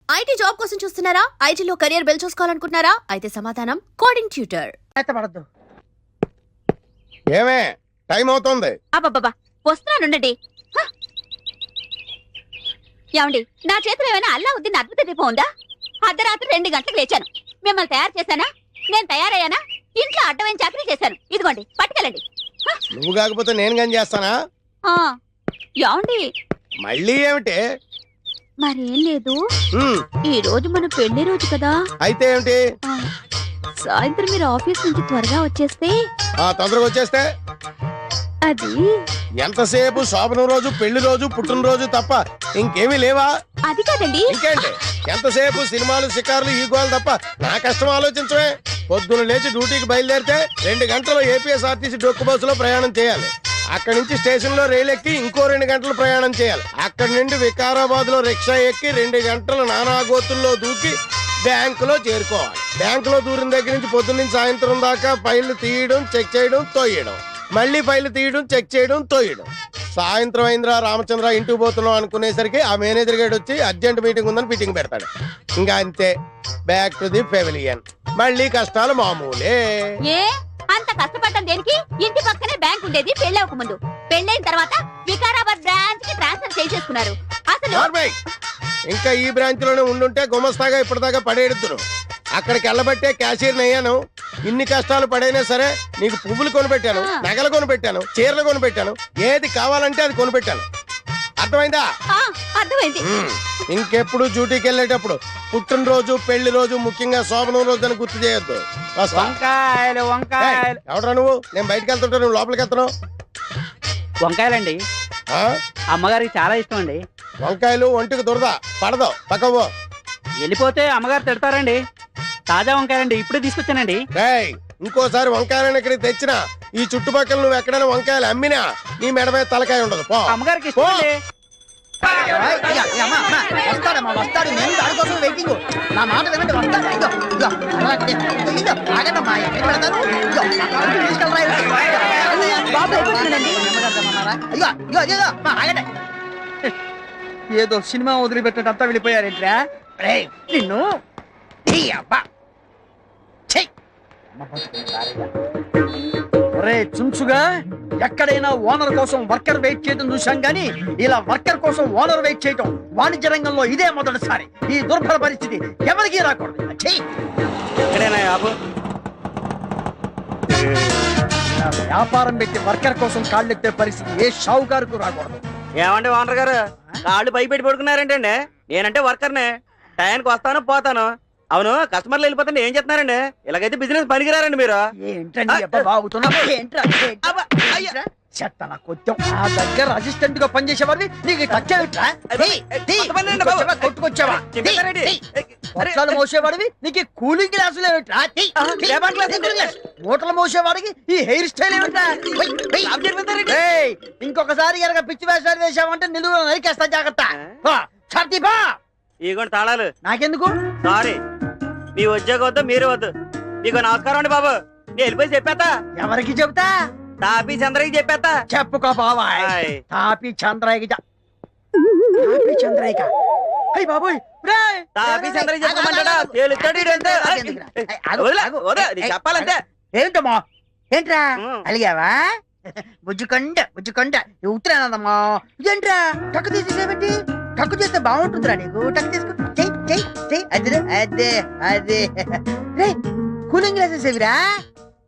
IT job కోసం చూస్తున్నారా? ఐటీలో కెరియర్ బిల్డ్ చూసుకోవాలనుకుంటున్నారా? అయితే సమాధానం కోడింగ్ ట్యూటర్. ఏమే టైం అవుతుంది. అబ్బబ్బబ్బా వస్తున్నానుండండి. ఏమండి, నా చేతిలో ఏమైనా అల్లావుద్దీన్ అద్భుత దీపం ఉందా? అర్ధరాత్రి 2 గంటలకు లేచాను. మిమ్మల్ని తయారు చేశానా? నేను తయారయ్యానా? ఇంట్లో అడ్డమైన చాకరీ చేశాను. ఇదిగోండి పట్టుకెళ్ళండి. నువ్వు కాకపోతే నేను కానీ చేస్తానా? ఏమండి మళ్ళీ ఏమిటి? మరేం లేదు, ఈ రోజు మన పెళ్లి రోజు కదా. అయితే ఏమిటి? సాయంత్రం మీరు ఆఫీస్ నుంచి త్వరగా వచ్చేస్తే. తొందరగా వచ్చేస్తే అది ఎంతసేపు శోభనం రోజు, పెళ్లి రోజు, పుట్టినరోజు తప్ప ఇంకేమీ లేవా? అది కాదండి. ఇంకేంటి? ఎంతసేపు సినిమాలు, షికారులు, ఈ గోలు తప్ప నా కష్టం ఆలోచించవే. పొద్దున లేచి డ్యూటీకి బయలుదేరితే 2 గంటలు ఏపీఎస్ఆర్టీసీ డొక్కు బస్సులో ప్రయాణం చేయాలి. అక్కడి నుంచి స్టేషన్ లో రైలు ఎక్కి ఇంకో 2 గంటలు ప్రయాణం చేయాలి. అక్కడి నుండి వికారాబాద్ లో రిక్షా ఎక్కి 2 గంటలు నానాగోతుల్లో దూకి బ్యాంకులో చేరుకోవాలి. బ్యాంకులో దూరిన దగ్గర నుంచి పొద్దున్న నుంచి సాయంత్రం దాకా ఫైళ్లు తీయడం, చెక్ చేయడం, తోయడం, మళ్ళీ ఫైళ్లు తీయడం, చెక్ చేయడం, తోయడం. సాయంత్రం అయిందిరా రామచంద్ర ఇంటికి పోతున్నాం అనుకునేసరికి ఆ మేనేజర్ గేట్ వచ్చి అర్జెంట్ మీటింగ్ ఉందని మీటింగ్ పెడతాడు. ఇంకా అంతే, బ్యాక్ టు ది పెవిలియన్. మళ్ళీ కష్టాలు మామూలే. అంత కష్టపడటం దేనికి? ఇంటి పక్కనే బ్యాంక్ ఉండేది పెళ్ళవక ముందు. పెళ్ళైన తర్వాత వికారాబాద్ బ్రాంచ్ కి ట్రాన్స్ఫర్ చేసేసుకున్నారు. అసలు ఇంకా ఈ బ్రాంచ్ లోనే ఉండుంటే గుమస్తాగా ఇప్పటిదాకా పడేడుతురు. అక్కడికి వెళ్ళబట్టే క్యాషియర్ అయ్యాను. ఇన్ని కష్టాలు పడైనా సరే నీకు పువ్వులు కొనిపెట్టాను, నగలు కొనిపెట్టాను, చీరలు కొనిపెట్టాను, ఏది కావాలంటే అది కొనిపెట్టాను. అర్థమైందా? అర్థమైంది. ఇంకెప్పుడు డ్యూటీకి వెళ్ళేటప్పుడు పుట్టినరోజు, పెళ్లి రోజు, ముఖ్యంగా శోభనం రోజు అని గుర్తు చేయొద్దు. ఎవడరా నువ్వు? నేను బయటకు వెళ్తుంటా, నువ్వు లోపలికి వెళ్తున్నావు. వంకాయలండి, అమ్మగారికి చాలా ఇష్టం అండి. వంకాయలు ఒంటికి దురద పడదు, పక్కవో. వెళ్ళిపోతే అమ్మగారు తిడతారండి. తాజా వంకాయలండి, ఇప్పుడే తీసుకొచ్చానండి. ఇంకోసారి వంకాయలను ఇక్కడికి తెచ్చినా, ఈ చుట్టుపక్కల నువ్వు ఎక్కడైనా వంకాయలు అమ్మినా నీ మెడ మీద తలకాయ ఉండదు. పో. అమ్మగారికి ఇష్టం అండి. వస్తాడు, నేను దానికోసం వెయిటింగ్. నా మాట వినండి, వస్తాడు. ఏదో సినిమా వదిలిపెట్టినట్టు అంతా వెళ్ళిపోయారేంట్రా? నిన్ను ఒరే చుంచుగా, ఎక్కడైనా ఓనర్ కోసం వర్కర్ వెయిట్ చేయడం చూశాం గానీ ఇలా వర్కర్ కోసం ఓనర్ వెయిట్ చేయటం వాణిజ్య రంగంలో ఇదే మొదటిసారి. ఈ దుర్భర పరిస్థితి ఎవరికీ రాకూడదు. వ్యాపారం పెట్టి వర్కర్ కోసం కాళ్ళెత్తే పరిస్థితి ఏ షావుకారుకు రాకూడదు. ఏమండి ఓనర్ గారు, కాళ్ళు పైపెట్టి పడుకున్నారేంటండి? నేనంటే వర్కర్నే, టైంకి వస్తాను పోతాను. అవును, కస్టమర్లు వెళ్ళిపోతుంటే ఏం చెప్తున్నారండి? ఇలాగైతే బిజినెస్ పనికిరారండి మీరు. నా దగ్గర అసిస్టెంట్ గా పనిచేసేవాడిని నీకు కొట్టుకొచ్చావా? మోసేవాడివి నీకు కూలింగ్ గ్లాసులు ఏమిట్రా? మూటలు మోసేవాడికి ఈ హెయిర్ స్టైల్ ఏమిట్రా? ఇంకొకసారి ఎరగ పిచ్చి వేషాలు వేసావంటే నిలువ నరికేస్తా, జాగ్రత్త. ఇగోండి తాళాలు. నాకెందుకు? సారీ, మీ ఉద్యోగం వద్దు, మీరు వద్దు. మీకు నమస్కారం అండి బాబు. నేను వెళ్ళిపోయి చెప్పేస్తా. ఎవరికి చెబుతా? తాపీ చంద్రయ్యకి చెప్పేస్తా. చెప్పుకో బాబా. తాపీ చంద్రయ్యకి చంద్రయ్య బాబోయ్, తాపీ చంద్రయ్య చెప్పమంటాడా? చెప్పాలంటే ఏంటమ్మా? ఏంట్రా అలిగావా? బుజ్జుకొండ ఉత్తరానమ్మా. ఇదేంట్రా టక్కు తీసేసేమిటి? టక్కు చేస్తే బాగుంటుందిరా నీకు. టక్కు తీసుకో, అదే అదే అదే. కూలింగ్ గ్లాసెస్ ఏవిరా?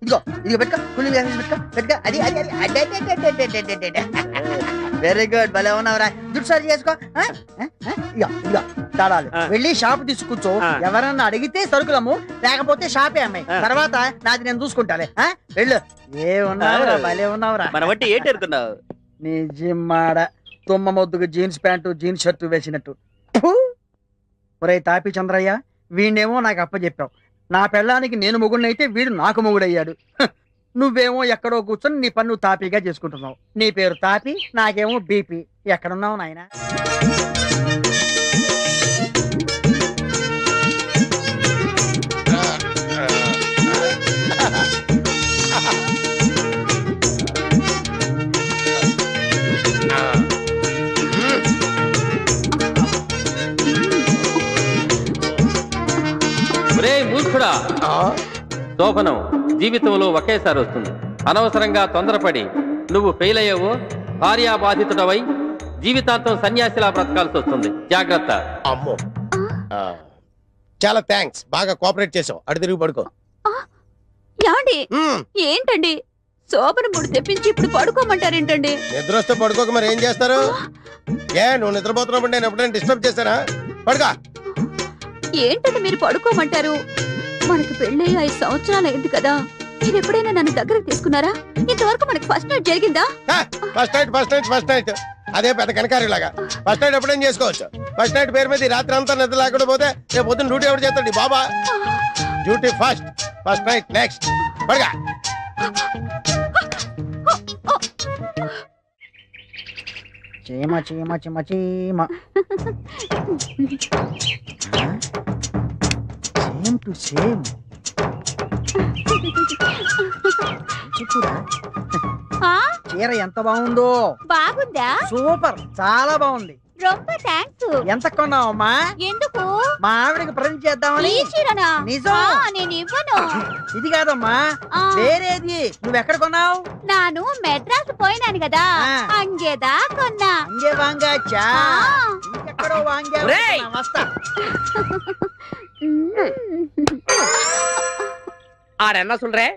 ఇదిగో పెట్టుకో, కూలింగ్ గ్లాసెస్ పెట్టుకో. అది అది అది. వెరీ గుడ్, భలే ఉన్నావురా. జుట్టు సరి చేసుకో. ఇదిగో తాళాలు. వెళ్ళి షాప్ తీసుకొచ్చు. ఎవరన్నా అడిగితే సరుకులము, లేకపోతే షాపే అమ్మాయి. తర్వాత నాది నేను చూసుకుంటాలే. వెళ్ళు. ఉన్నావురా, భలే ఉన్నావురా. మన బట్టి ఏంటి అనుకున్నావు? నిజమాడ తుమ్మ మొద్దుకు జీన్స్ ప్యాంటు, జీన్స్ షర్టు వేసినట్టు. ఒరే తాపి చంద్రయ్య, వీణేమో నాకు అప్పచెప్పావు. నా పెళ్ళానికి నేను మొగుడినైతే వీడు నాకు మొగుడయ్యాడు. నువ్వేమో ఎక్కడో కూర్చొని నీ పన్ను తాపీగా చేసుకుంటున్నావు. నీ పేరు తాపి, నాకేమో బీపీ. ఎక్కడున్నావు నాయనా? ఒరే మూర్ఖుడా, శోభనం జీవితంలో ఒకేసారి వస్తుంది. అనవసరంగా తొందరపడి నువ్వు ఫెయిల్ అయ్యావో భార్యాబాధితుడవై జీవితాంతం సన్యాసిలా బ్రతకాల్సి వస్తుంది. జాగ్రత్త. అమ్మో ఆ, చాలా థ్యాంక్స్, బాగా కోఆపరేట్ చేసావు. అటు తిరిగి పడుకో. ఏమండి మ్మ్. ఏంటండి శోభన ముడి తెప్పించి ఇప్పుడు పడుకోమంటారేంటండి? నిద్ర వస్తే పడుకోక మరి ఏం చేస్తారు? నువ్వు నిద్రపోతున్నప్పుడు నేను ఎప్పుడైనా డిస్టర్బ్ చేశానా? పడుకో. ఏంటండి మీరు పడుకోమంటారు? మనకి పెళ్ళి 5 సంవత్సరాలు అయింది కదా, మీరు ఎప్పుడైనా నన్ను దగ్గరకు తీసుకున్నారా? ఇంతవరకు మనకి ఫస్ట్ నైట్ జరిగిందా? ఫస్ట్ నైట్ అదే పెద్ద కనకారిలాగా. ఫస్ట్ నైట్ ఎప్పుడైనా చేసుకోవచ్చు. ఫస్ట్ నైట్ పేరు మీద ఈ రాత్రి అంతా నిద్ర లేకుండా పోతే రేపు పొద్దున్న డ్యూటీ ఎవరు చేస్తాడు? బాబా డ్యూటీ ఫస్ట్ నైట్ నెక్స్ట్. పడగా చీమ చీమ చీమ చీమ సేమ్ టు సేమ్. చెప్పురా, ఆ, చీర ఎంత బాగుందో. బాగుందా? సూపర్, చాలా బాగుంది. ரொம்ப థ్యాంక్స్. ఎంత కొన్నావమ్మా? ఎందుకు? మా ఆవిడకి ప్రజెంట్ చేద్దామని. ఈ చీరనా? నిజం. నేను ఇవ్వను. ఇది కాదమ్మా, ఆ. వేరేది. నువ్వెక్కడ కొన్నావు? నాను మెడ్రాస్ పోయినాను కదా, ఆ. అంగేదా కొన్నా. అంగే వాంగాచా. ఆ. ఇంకెక్కడో వాంగా. ఒరేయ్! వస్తా. ఆడన్నా సుల్రే,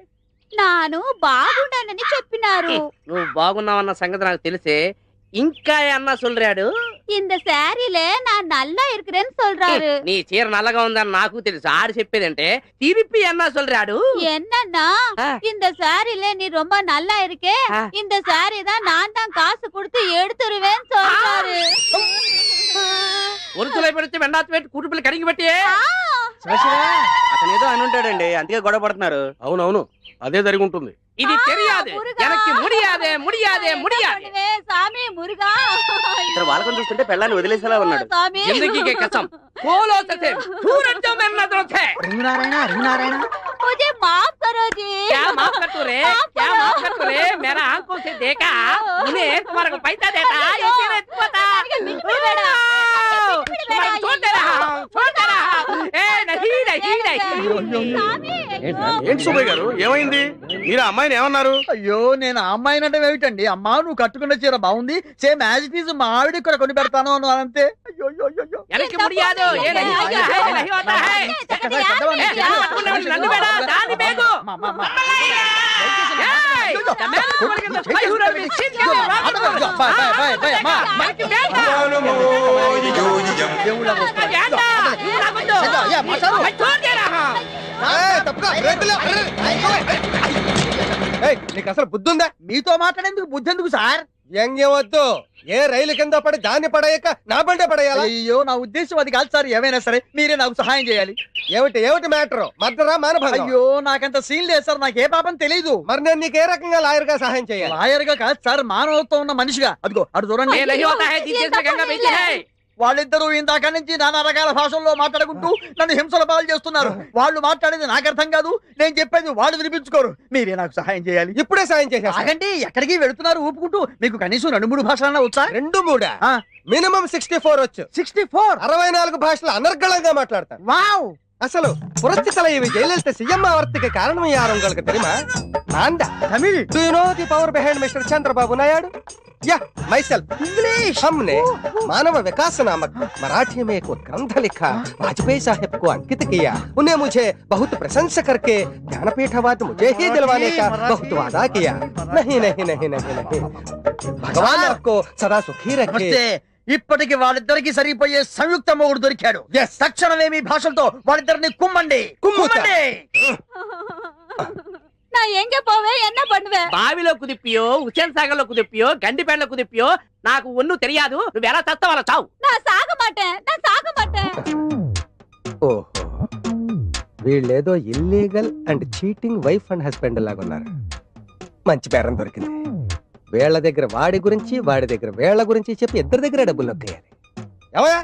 నాను బాగుండానని చెప్పినారు. నువ్వు బాగున్నావన్న సంగతి నాకు తెలిసే. ఇంకా అన్నా సుల్రాడు. இந்த சாரில நான் நல்லா இருக்கிறேன்னு சொல்றாரு. నీ చీర నల్లగా ఉందని నాకు తెలుసు. ఆడు చెప్పేదంటే తిరిపి అన్నా సుల్రాడు. என்னன்னா ஆ. இந்த சாரில நீ ரொம்ப நல்லா இருக்கே, ஆ. இந்த சாரி தான் நான் தான் காசு கொடுத்து எடுத்துருவேன்னு சொல்றாரு. ఒరుసులో పెడితే వెండాత పెట్టి కూటుపిల్లి కడిగి పెట్టి. శివశివ, అతను ఏదో అని ఉంటాడండి, అందుకే గొడవ పడుతున్నారు. అవునవును, అదే జరిగి ఉంటుంది. ఇది తెలియదు, మురుగా. ఎనక్కి ముడియాదే ముడియాదే ముడియాదే. பண்ணுவே, சாமி முருகா. ఇతను వాళ్ళకొని చూస్తుంటే పెళ్ళాన్ని వదిలేసేలా ఉన్నాడు. சாமி. జిందగీ కసం పోలో సతే సూరజ్ మే నజరతే. రింగునారాయణ, రింగునారాయణ. मुझे माफ करो जी. क्या माफ कर तू रे, क्या माफ कर तू रे? मेरा आंखों से देखा, उन्हें तुम्हारे को पैसा देता, ये तेरे पता। तुम्हारे छोड़ दे रहा हूँ, छोड़ दे रहा हूँ। ए नहीं नहीं नहीं। சாமி. ఏంటి సుబ్బయ్య గారు, ఏమైంది? మీరు ఆ అమ్మాయిని ఏమన్నారు? అయ్యో, నేను ఆ అమ్మాయిని అంటే ఏమిటండి? అమ్మా, నువ్వు కట్టుకున్న చీర బాగుంది, సేమ్ యాజ్ ఇట్ ఈజ్ మా ఆవిడ కూడా కొని పెడతాను అను అంతే. అయ్యో అయ్యో అయ్యో. ఎనక్కి ముడియాదు, ఏ नहीं होता है, नहीं होता है। ఏ పట్టుకున్నావు నన్ను బేడా, దాని బేగు. అమ్మా, అమ్మా, అమ్మా. ఏయ్, తమేలు కొరికింద పై హురవి చిన్కే రాదు. బాయ్ బాయ్ బాయ్ బాయ్ అమ్మా. మనకి బేడా. దేవుళ్ళ వస్తున్నారు. ఏంటా? నువ్వు నాకొద్దు. ఏ, మాస్టారు. मैं छोड़ दे रहा हूँ। నీకు అసలు బుద్ధి ఉందా? మీతో మాట్లాడేందుకు బుద్ధి ఎందుకు సార్? వ్యంగ్యం వద్దు. ఏ రైలు కింద పడి దాన్ని పడేయక నా బండే పడేయాలా? అయ్యో, నా ఉద్దేశం అది కాదు సార్. ఏమైనా సరే మీరే నాకు సహాయం చేయాలి. ఏమిటి మ్యాటర్? మర్డరా మానభంగం? అయ్యో, నాకంత సీన్ లేదు సార్. నాకు ఏ పాపం తెలీదు. మరి నేను నీకు ఏ రకంగా లాయర్ గా సహాయం చేయాలి? లాయర్ గా కాదు సార్, మానవత్వం ఉన్న మనిషిగా. అదిగో అటు చూడండి. ये नहीं होता है, जिस से गंगा बेटी है। వాళ్ళిద్దరూ ఇందాక నుంచి నానా రకాల భాషల్లో మాట్లాడుకుంటూ నన్ను హింసల పాలు చేస్తున్నారు. వాళ్ళు మాట్లాడేది నాకు అర్థం కాదు, నేను చెప్పేది వాళ్ళు వినిపించుకోరు. మీరే నాకు సహాయం చేయాలి. ఇప్పుడే సాయం చేసేస్తా. ఆగండి, ఎక్కడికి వెళుతున్నారు ఊపుకుంటూ? మీకు కనీసం 2-3 భాషలన్నా వచ్చా? 2-3 ఆ. మినిమం 64 వచ్చు. 64. 64 భాషలు అనర్గళంగా మాట్లాడతాను. వావ్. అసలు పురస్తి தலைவி జయలలిత సీఎం ఆవర్తికి కారణం யார் உங்களுக்கு தெரியுமா? నాందా. Tamil. Do you know the power behind Mr. Chandrababu Naidu? Yeah, myself. English. हमने मानव विकास नामक मराठी में एक ग्रंथ लिखा, वाजपेयी साहब को अंकित किया. उन्हें मुझे बहुत प्रशंसा करके ज्ञानपीठ अवार्ड मुझे ही दिलवाने का बहुत वादा किया. नहीं नहीं नहीं नहीं नहीं, भगवान आपको सदा सुखी रखे. నమస్తే. ఇప్పటికి వాళ్ళిద్దరికి సరిపోయే సంయుక్త మొగుడు దొరికాడు. Yes. తక్షణమే మీ భాషలతో వాళ్ళిద్దరిని కుమ్మండి. కుమ్ముతా. நான் எங்க போவேன், என்ன பண்ணுவேன்? బావిలో కుదిప్పియో, హుసేన్ సాగర్ లో కుదిప్పియో, గండిపేటలో కుదిప్పియో నాకు ఒన్ను తెలియదు. నువ్వు ఎలా చస్తావు అలా చావు. நான் சாக மாட்டேன், நான் சாக மாட்டேன். ఓహో, వీళ్ళేదో illegal and cheating wife and husband లాగా ఉన్నారు. మంచి పేరం దొరికింది. వీళ్ళ దగ్గర వాడి గురించి, వాడి దగ్గర వీళ్ళ గురించి చెప్పి ఇద్దరి దగ్గర డబ్బులు నొక్కేయాలి. ఏమయ్యా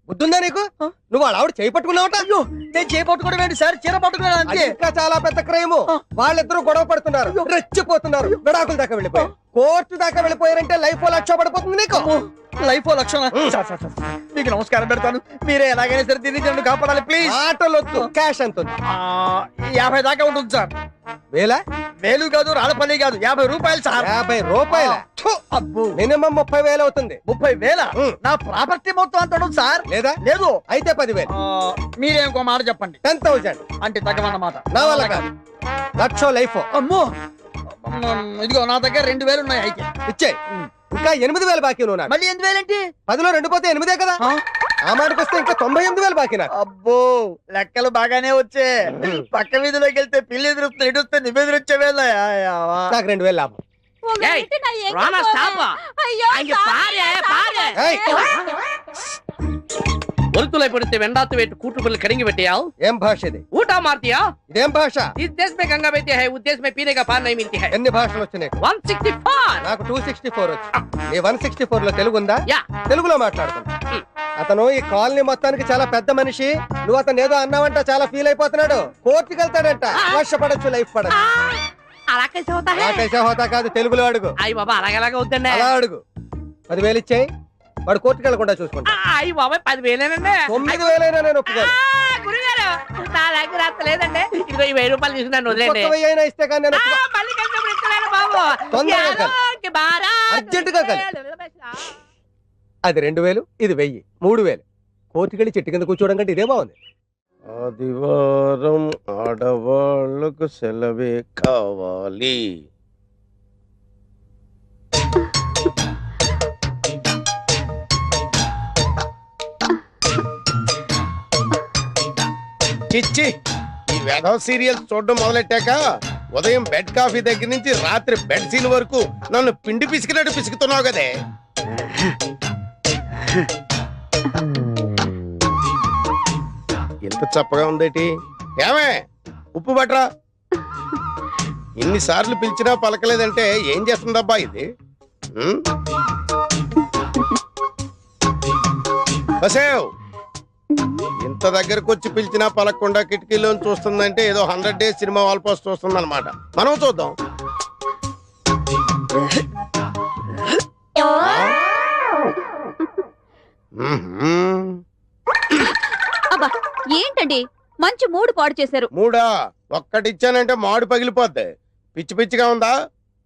బుద్ధుందా నీకు నువ్వు వాళ్ళ ఆవిడ చేయి పట్టుకున్నావట అయ్యో నేను చేపట్టుకోవడం ఏంటి సార్ చీర పట్టుకున్నాను అది అంతే ఇంకా చాలా పెద్ద క్రైమ్ వాళ్ళిద్దరూ గొడవ పడుతున్నారు రెచ్చిపోతున్నారు విడాకుల దాకా వెళ్ళిపోయారు కోర్టు దాకా వెళ్ళిపోయారంటే లైఫ్ లక్ష పడిపోతుంది నీకు లైఫ్ లక్షణ మీకు నమస్కారం పెడతాను మీరే ఎలాగైనా సరే దీన్ని నన్ను కాపాడాలి ప్లీజ్ ఆటలొద్దు క్యాష్ ఎంత ఉంది 50 దాకా ఉంటుంది సార్ వేల వేలు కాదు రాళ్ళపల్లి కాదు 50 రూపాయలు సార్ 50 రూపాయల అబ్బో మినిమం 30,000 అవుతుంది 30,000 నా ప్రాపర్టీ మొత్తం అంత ఉండదు సార్ లేదా లేదు అయితే 10,000 మీరే ఇంకో మాట చెప్పండి 10,000 అంటే తగ్గమన్నమాట నా వల్ల కాదు లక్ష లైఫ్ అమ్మో ఇదిగో నా దగ్గర 2,000 ఉన్నాయి అయితే ఇచ్చే ఇంకా 8,000 బాకీ నువ్వు నాకు మళ్ళీ 8,000 ఏంటి 10లో 2 పోతే 8 కదా ఆ మాటకు వస్తే ఇంకా 98,000 బాకీ నాకు అబ్బో లెక్కలు బాగానే వచ్చే పక్క వీధిలోకి వెళ్తే పిల్లి ఎదురుస్తుంది ఇటు వస్తే నిబెదురు వచ్చేవేళ నాకు 2,000 లాభం ஏய், ராணா, stop. அங்க பாரு, பாரு. ఏయ్, ఒలుతులై పడితే వెండాతు వెట్టు కూటు పిల్లలు కడింగి పెట్టావు ఏం భాష ఇది ఊటా మార్తియా ఇదేం భాష इस देश में गंगा बहती है उस देश में पीने का पानी नहीं मिलती है ఎన్ని భాషలు వచ్చి నీకు 164 నాకు 264 వచ్చి నీ 164 లో తెలుగు ఉందా యా తెలుగులో మాట్లాడుతున్నా అతను ఈ కాలనీ మొత్తానికి చాలా పెద్ద మనిషి నువ్వు అతను ఏదో అన్నావంట చాలా ఫీల్ అయిపోతున్నాడు కోర్టుకి వెళ్తాడంట వర్ష పడచ్చు లైఫ్ పడచ్చు అలా कैसे होता है నాకైతే హోతా కాదు తెలుగులో అడుగు అయ్య బాబా అలాగలాగా వద్దండి అలా అడుగు 10,000 ఇచ్చేయి వాడు కోర్టుకి వెళ్లకుండా చూసుకుంటా అయ్య బాబా 10,000 9,000 నేను ఒప్పుకోను గురుగారు నా దగ్గర అంత లేదండి ఇదిగో ఈ 1,000 రూపాయలు తీసుకున్నాను వదిలేండి కొత్త 1,000 అయినా ఇస్తే కానీ నేను ఒప్పుకో. మళ్ళీ కలిసినప్పుడు ఇస్తున్నాను బాబు తొందరగా కలు. యారోకి బారా అర్జెంటుగా కలు. అది 2,000 ఇది 1,000 3,000 కోర్టుకి వెళ్ళి చెట్టు కింద కూర్చోవడం కంటే ఇదే బాగుంది ఆదివారం ఆడవాళ్ళకు సెలవే కావాలి చిచ్చి ఈ వెధవ సీరియల్స్ చూడడం మొదలెట్టాక ఉదయం బెడ్ కాఫీ దగ్గర నుంచి రాత్రి బెడ్ సీన్ వరకు నన్ను పిండి పిసికినట్టు పిసుకుతున్నావు కదే ఎంత చప్పగా ఉందేటి ఏమే ఉప్పు బట్రా ఇన్నిసార్లు పిలిచినా పలకలేదంటే ఏం చేస్తుందబ్బా ఇది బసేవ్ ఇంత దగ్గరకు వచ్చి పిలిచినా పలకకుండా కిటికీలో చూస్తుందంటే ఏదో 100 డేస్ సినిమా వాల్ పోస్ట్ చూస్తుంది అనమాట మనం చూద్దాం అబ్బా ఏంటండి మంచి మూడు పాడు చేశారు మూడా ఒక్కటిచ్చానంటే మాడు పగిలిపోద్ది పిచ్చి పిచ్చిగా ఉందా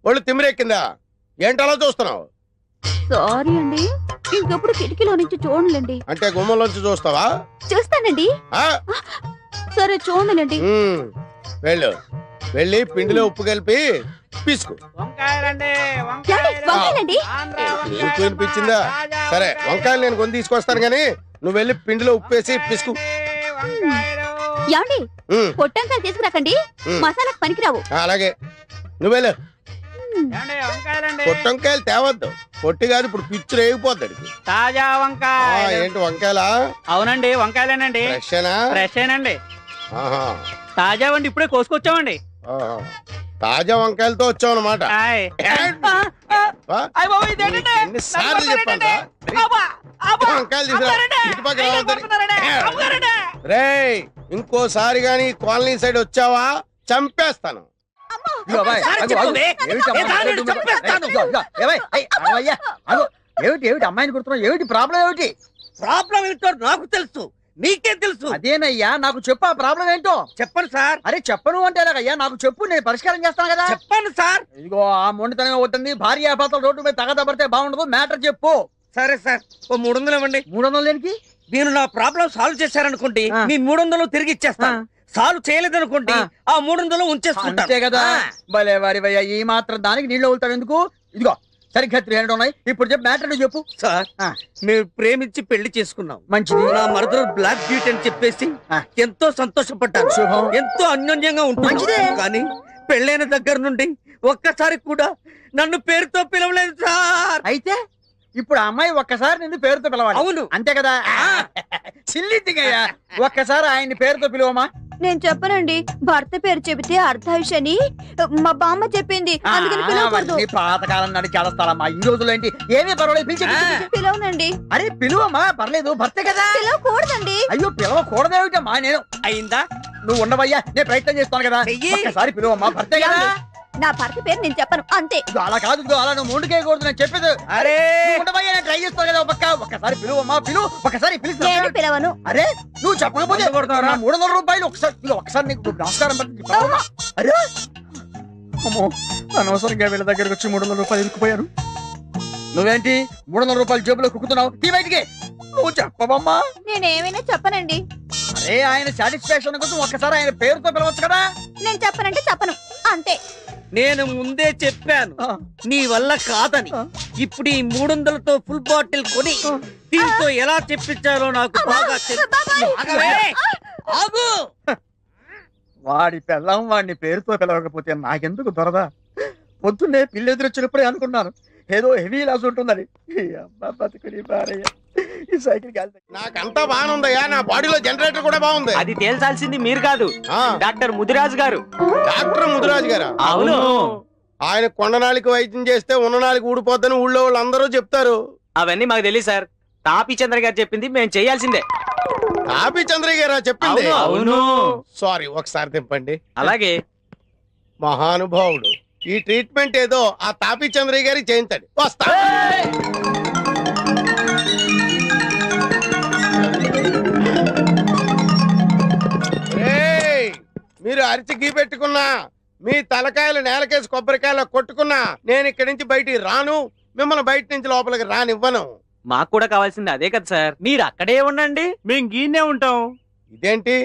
ఒళ్ళు తిమిరెక్కిందా ఏంటలా చూస్తున్నావు సారీ అండి ఇంకెప్పుడు కిటికీలో నుంచి చూడలేండి అంటే గుమ్మంలోంచి చూస్తావా చూస్తానండి ఆ? సరే చూడలేండి ఉమ్, వెళ్ళు వెళ్ళి పిండిలో ఉప్పు కలిపి పిసుకు వంకాయలండి వంకాయలండి నీకు వినిపించిందా సరే వంకాయలు నేను కొని తీసుకొస్తాను గానీ నువ్వు వెళ్ళి పిండిలో ఉప్పు వేసి పిసుకు ఏమండి ఉమ్, పొట్టంకాయలు తీసుకురాకండి మసాలాకు పనికిరావు అలాగే నువ్వు వెళ్ళు పొట్టంకాయలు తేవద్దు పొట్టి కాదు ఇప్పుడు పిచ్చు రేగిపోద్ది తాజా వంకాయ ఏంటి వంకాయలా అవునండి వంకాయలేనండి ఫ్రెషేనా ఫ్రెష్ ఏనండి ఆహా, తాజా వండి ఇప్పుడే కోసుకొచ్చామండి ఆహా. తాజా వంకాయలతో వచ్చావు అనమాట ఆయ్. అయ్ బాబోయ్, ఇదేంటండి? ఎన్నిసార్లు చెప్పాను వంకాయలు తీసుకురా ఇటుపక్క రావద్దని. రేయ్ ఇంకోసారి గాని కాలనీ సైడ్ వచ్చావా చంపేస్తాను ఇదిగో అబ్బాయి, ఆగు, ఆగు. ఏమిటి అమ్మాయి? ఏమిటి అమ్మాయిని కుడుతున్నావు ఏమిటి ప్రాబ్లం ఏమిటి ప్రాబ్లం ఏంటో నాకు తెలుసు నీకేం తెలుసు అదేనయ్యా నాకు చెప్పు ఆ ప్రాబ్లం ఏంటో చెప్పండి సార్ అరే చెప్పను అంటే ఎలాగయ్యా నాకు చెప్పు నేను పరిష్కారం చేస్తాను కదా చెప్పండి సార్ ఇదిగో ఆ మొండితనం అవుతుంది భార్యాభర్తలు రోడ్డు మీద తగదబడితే బాగుండదు మ్యాటర్ చెప్పు సరే సార్ ఓ 300 ఇవ్వండి 300 దేనికి మీరు నా ప్రాబ్లం సాల్వ్ చేశారనుకోండి ఆ. మీ 300 తిరిగి ఇచ్చేస్తా ఆ. సాల్వ్ చేయలేదనుకోండి ఆ. ఆ 300 ఉంచేసుకుంటా అంతే కదా భలే వారి భయ్యా ఈ మాత్రం దానికి నీళ్ళు వెళ్తావు ఎందుకు ఇదిగో సరిగ్గా 300 ఉన్నాయి ఇప్పుడు చెప్పు మ్యాటర్ చెప్పు సార్ ఆ. మేము ప్రేమించి పెళ్లి చేసుకున్నాం మంచిది నా మరదలు బ్లాక్ బ్యూటీ అని చెప్పేసి ఆ. ఎంతో సంతోషపడ్డాను శుభం. ఎంతో అన్యోన్యంగా మంచిదే. ఉంటుంది కానీ పెళ్ళైన దగ్గర నుండి ఒక్కసారి కూడా నన్ను పేరుతో పిలవలేదు సార్ అయితే ఇప్పుడు ఆ అమ్మాయి ఒక్కసారి నిన్ను పేరుతో పిలవాలి అవును అంతే కదా సిల్లి దిగయ్యా ఒక్కసారి ఆయన్ని పేరుతో పిలువమా నేను చెప్పనండి. భర్త పేరు చెబితే అర్ధాయుషని మా బామ్మ చెప్పింది. అందుకని పిలవకూడదు. అవన్నీ పాతకాలం నాటి చేస్తారమ్మా. ఈ రోజులో ఏంటి ఏమీ పర్వాలేదు, పిలిచి పిలవనండి. అరే పిలువమ్మా, పర్లేదు, భర్తే కదా. పిలవకూడదండి. అయ్యో పిలవకూడదేమిటమ్మా, నేను అయిందా? నువ్వు ఉండవయ్యా, నేను ప్రయత్నం చేస్తాను కదా. చెయ్యి. ఒక్కసారి పిలువమ్మా, భర్తే కదా. నా భర్త పేరు నేను చెప్పను అంతే. ఇదిగో అలా కాదు, ఇదిగో అలా నువ్వు ముందుకేయకూడదు, నేను చెప్పేది. అరే నువ్వు ఉండవయ్యా, నేను ట్రై చేస్తాను కదా. ఒక్కసారి పిలువమ్మా, ఒకసారి పిలిచి. నేను పిలవను. అరే నువ్వు చెప్పకపోతే మందు కొడతావరా? నా 300 రూపాయలు ఒకసారి నీకు నమస్కారం పెట్టి చెప్పావమ్మా. అరే అమ్మో, అనవసరంగా వీళ్ళ దగ్గరకు వచ్చి 300 రూపాయలు ఇరుక్కుపోయారు. నువ్వేంటి 300 రూపాయలు జేబులో కుక్కుతున్నావు? తీ బయటికి. నువ్వు చెప్పవమ్మా. నేనేమైనా చెప్పనండి. అరే ఆయన సాటిస్ఫాక్షన్ కోసం ఒక్కసారి ఆయన పేరుతో పిలవచ్చు కదా. నేను చెప్పనంటే చెప్పను అంతే. నేను ముందే చెప్పాను నీ వల్ల కాదని. ఇప్పుడు ఈ 300తో ఫుల్ బాటిల్ కొని దీంతో ఎలా చెప్పించాలో నాకు బాగా ఆగు. వాడి పెళ్ళం వాడిని పేరుతో పిలవకపోతే నాకెందుకు దొరదా? పొద్దున్నే పిల్లెదురొచ్చినప్పుడే అనుకున్నాను ఏదో హెవీ లాస్ ఉంటుందని. ఈ అబ్బా బతుకుని బారయ్య. ఈ సైకిల్ కాదు. నాకంతా బాగానే ఉందయ్యా, నా బాడీలో జనరేటర్ కూడా బాగుంది. అది తేల్చాల్సింది మీరు కాదు, ఆ, డాక్టర్ ముదిరాజు గారు. డాక్టర్ ముదిరాజు గారా? అవును. ఆయన కొండనాళికి వైద్యం చేస్తే ఉన్ననాళికి ఊడిపోద్దని ఊళ్ళో వాళ్ళు అందరూ చెప్తారు. అవన్నీ మాకు తెలియదు సార్. తాపీ చంద్ర గారు చెప్పింది మేము చేయాల్సిందే. తాపి చంద్రయ్య గారా చెప్పింది? అవును. సారీ, ఒకసారి తిప్పండి. అలాగే. మహానుభావుడు. ఈ ట్రీట్మెంట్ ఏదో ఆ తాపి చంద్రయ్య గారికి చేయించండి. వస్తా. ఏయ్, మీరు అరిచి గీ పెట్టుకున్నా, మీ తలకాయలు నేలకేసి కొబ్బరికాయలు కొట్టుకున్నా నేను ఇక్కడి నుంచి బయటికి రాను, మిమ్మల్ని బయట నుంచి లోపలికి రానివ్వను. మాకు కూడా కావాల్సింది అదే కదా సార్. మీరు అక్కడే ఉండండి, మేము గీనే ఉంటాం. ఇదేంటి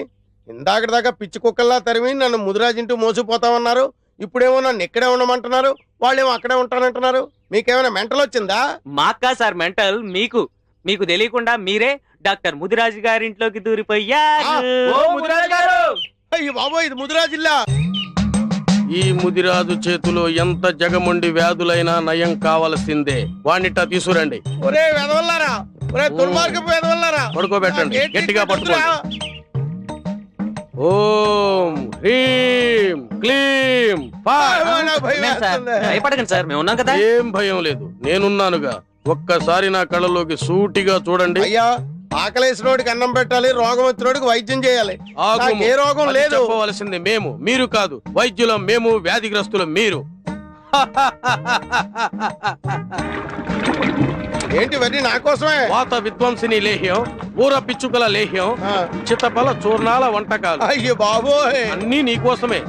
ఇందాక దాకా పిచ్చి కుక్కల్లా తరిమి నన్ను ముదిరాజింటూ మోసిపోతామన్నారు, ఇప్పుడేమో నన్ను ఇక్కడే ఉండమంటున్నారు, వాళ్ళేమో అక్కడే ఉంటానంటున్నారు. మీకేమైనా మెంటల్ వచ్చిందా? మాకా సార్ మెంటల్, మీకు మీకు తెలియకుండా మీరే డాక్టర్ ముదిరాజు గారి ఇంట్లోకి దూరిపోయారు. ఓ ముదిరాజు గారు! అయ్యో బాబోయ్, ఇది ముదిరాజిల్లా. ఈ ముదిరాజు చేతిలో ఎంత జగముండి వ్యాధులైనా నయం కావలసిందే. వాణ్ణిట తీసుకురండి. ఒరే వెదవల్లారా, ఒరే దుర్మార్గపు వెదవల్లారా, పడుకోబెట్టండి, గట్టిగా పట్టుకోండి. ఓం హ్రీం క్లీం భయపడకండి సార్, మేము ఉన్నాం కదా. ఏం భయం లేదు, నేనున్నానుగా. ఒక్కసారి నా కళ్ళలోకి సూటిగా చూడండి. అయ్యా, ఆకలేసినోడికి అన్నం పెట్టాలి, రోగం వచ్చినోడికి వైద్యం చేయాలి. ఏ రోగం లేదు. చెప్పవలసింది మేము, మీరు కాదు. వైద్యులం మేము, వ్యాధిగ్రస్తులం మీరు. ఏంటి ఇవన్నీ నా కోసమే? వాత విద్వాంసిని లేహ్యం, ఊర పిచ్చుకల లేహ్యం, చిత్తపల చూర్ణాల వంటకాలు. అయ్యో బాబోయ్, అన్ని నీకోసమే.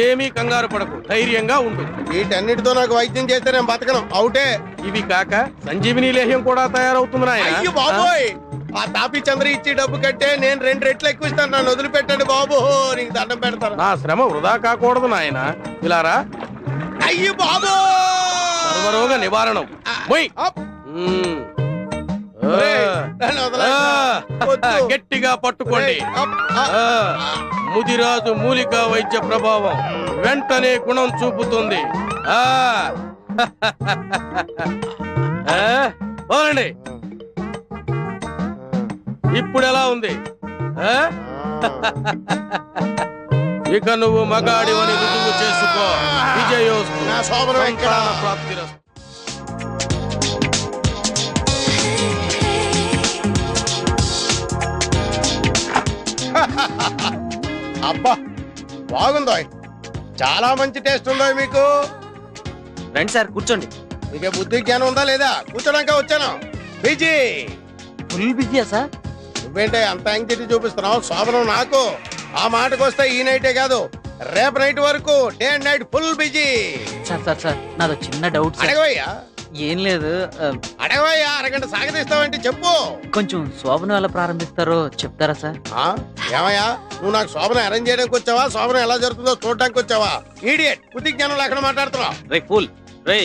ఏమీ కంగారు పడకు, ధైర్యంగా ఉండు. వీటన్నిటితో నాకు వైద్యం చేస్తే నేను బతకను, అవుటే. ఇవి కాక సంజీవిని లేహ్యం కూడా తయారవుతుంది నాయనా. అయ్యో బాబోయ్, ఆ తాపి చంద్ర ఇచ్చి డబ్బు కట్టే నేను 2 రెట్లు ఎక్కువ ఇస్తాను, నన్ను వదిలిపెట్టండి బాబు, నీకు దండం పెడతాను. నా శ్రమ వృధా కాకూడదు నాయన. ఇలారా. అయ్యో బాబు, సర్వరోగ నివారణం. గట్టిగా పట్టుకోండి. ముదిరాజు మూలికా వైద్య ప్రభావం వెంటనే గుణం చూపుతుంది. అవునండి, ఇప్పుడు ఎలా ఉంది? ఇక నువ్వు మగాడివని రుజువు చేసుకో. విజయోస్తు. ప్రాప్తిరస్తు. అబ్బా బాగుందో, చాలా మంచి టేస్ట్ ఉందో మీకు. రండి సార్, కూర్చోండి. మీకే బుద్ధి జ్ఞానం ఉందా లేదా? కూర్చోడానికి వచ్చాను. బిజీ, ఫుల్ బిజీయా సార్? నువ్వేంటే అంత యాంగ్జైటీ చూపిస్తున్నావు? శోభనం నాకు. ఆ మాటకు వస్తే ఈ నైటే కాదు, రేపు నైట్ వరకు day and night full busy. Sir sir sir, నాదో చిన్న డౌట్. అడగవయ్యా. ఏం లేదు, అడగవయ్యా. అరగంట సాగదీస్తావంటే చెప్పు. కొంచెం శోభనం ఎలా ప్రారంభిస్తారో చెప్తారా సార్? ఏమయ్యా, నువ్వు నాకు శోభనం అరేంజ్ చేయడానికి వచ్చావా, శోభనం ఎలా జరుగుతుందో చూడడానికి వచ్చావా? ఈడియట్, బుద్ధి జ్ఞానం లేకుండా మాట్లాడుతున్నావు. రే ఫుల్, రే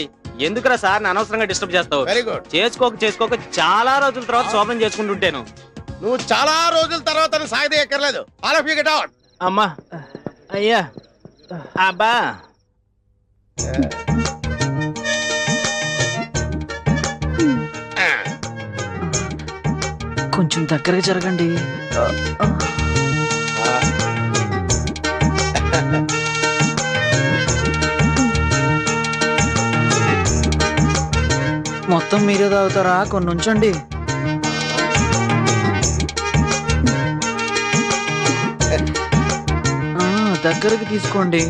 ఎందుకురా సార్ అనవసరంగా డిస్టర్బ్ చేస్తావు? Very good. చేసుకోక చాలా రోజుల తర్వాత శోభనం చేసుకుంటుంటేను. నువ్వు చాలా రోజుల తర్వాత సాగదీయక్కర్లేదు. All of you get out. అమ్మా, అయ్యా, అబ్బా. కొంచెం దగ్గరగా జరగండి. మొత్తం మీరే తాగుతారా? కొన్ని ఉంచండి. దగ్గరికి తీసుకోండి.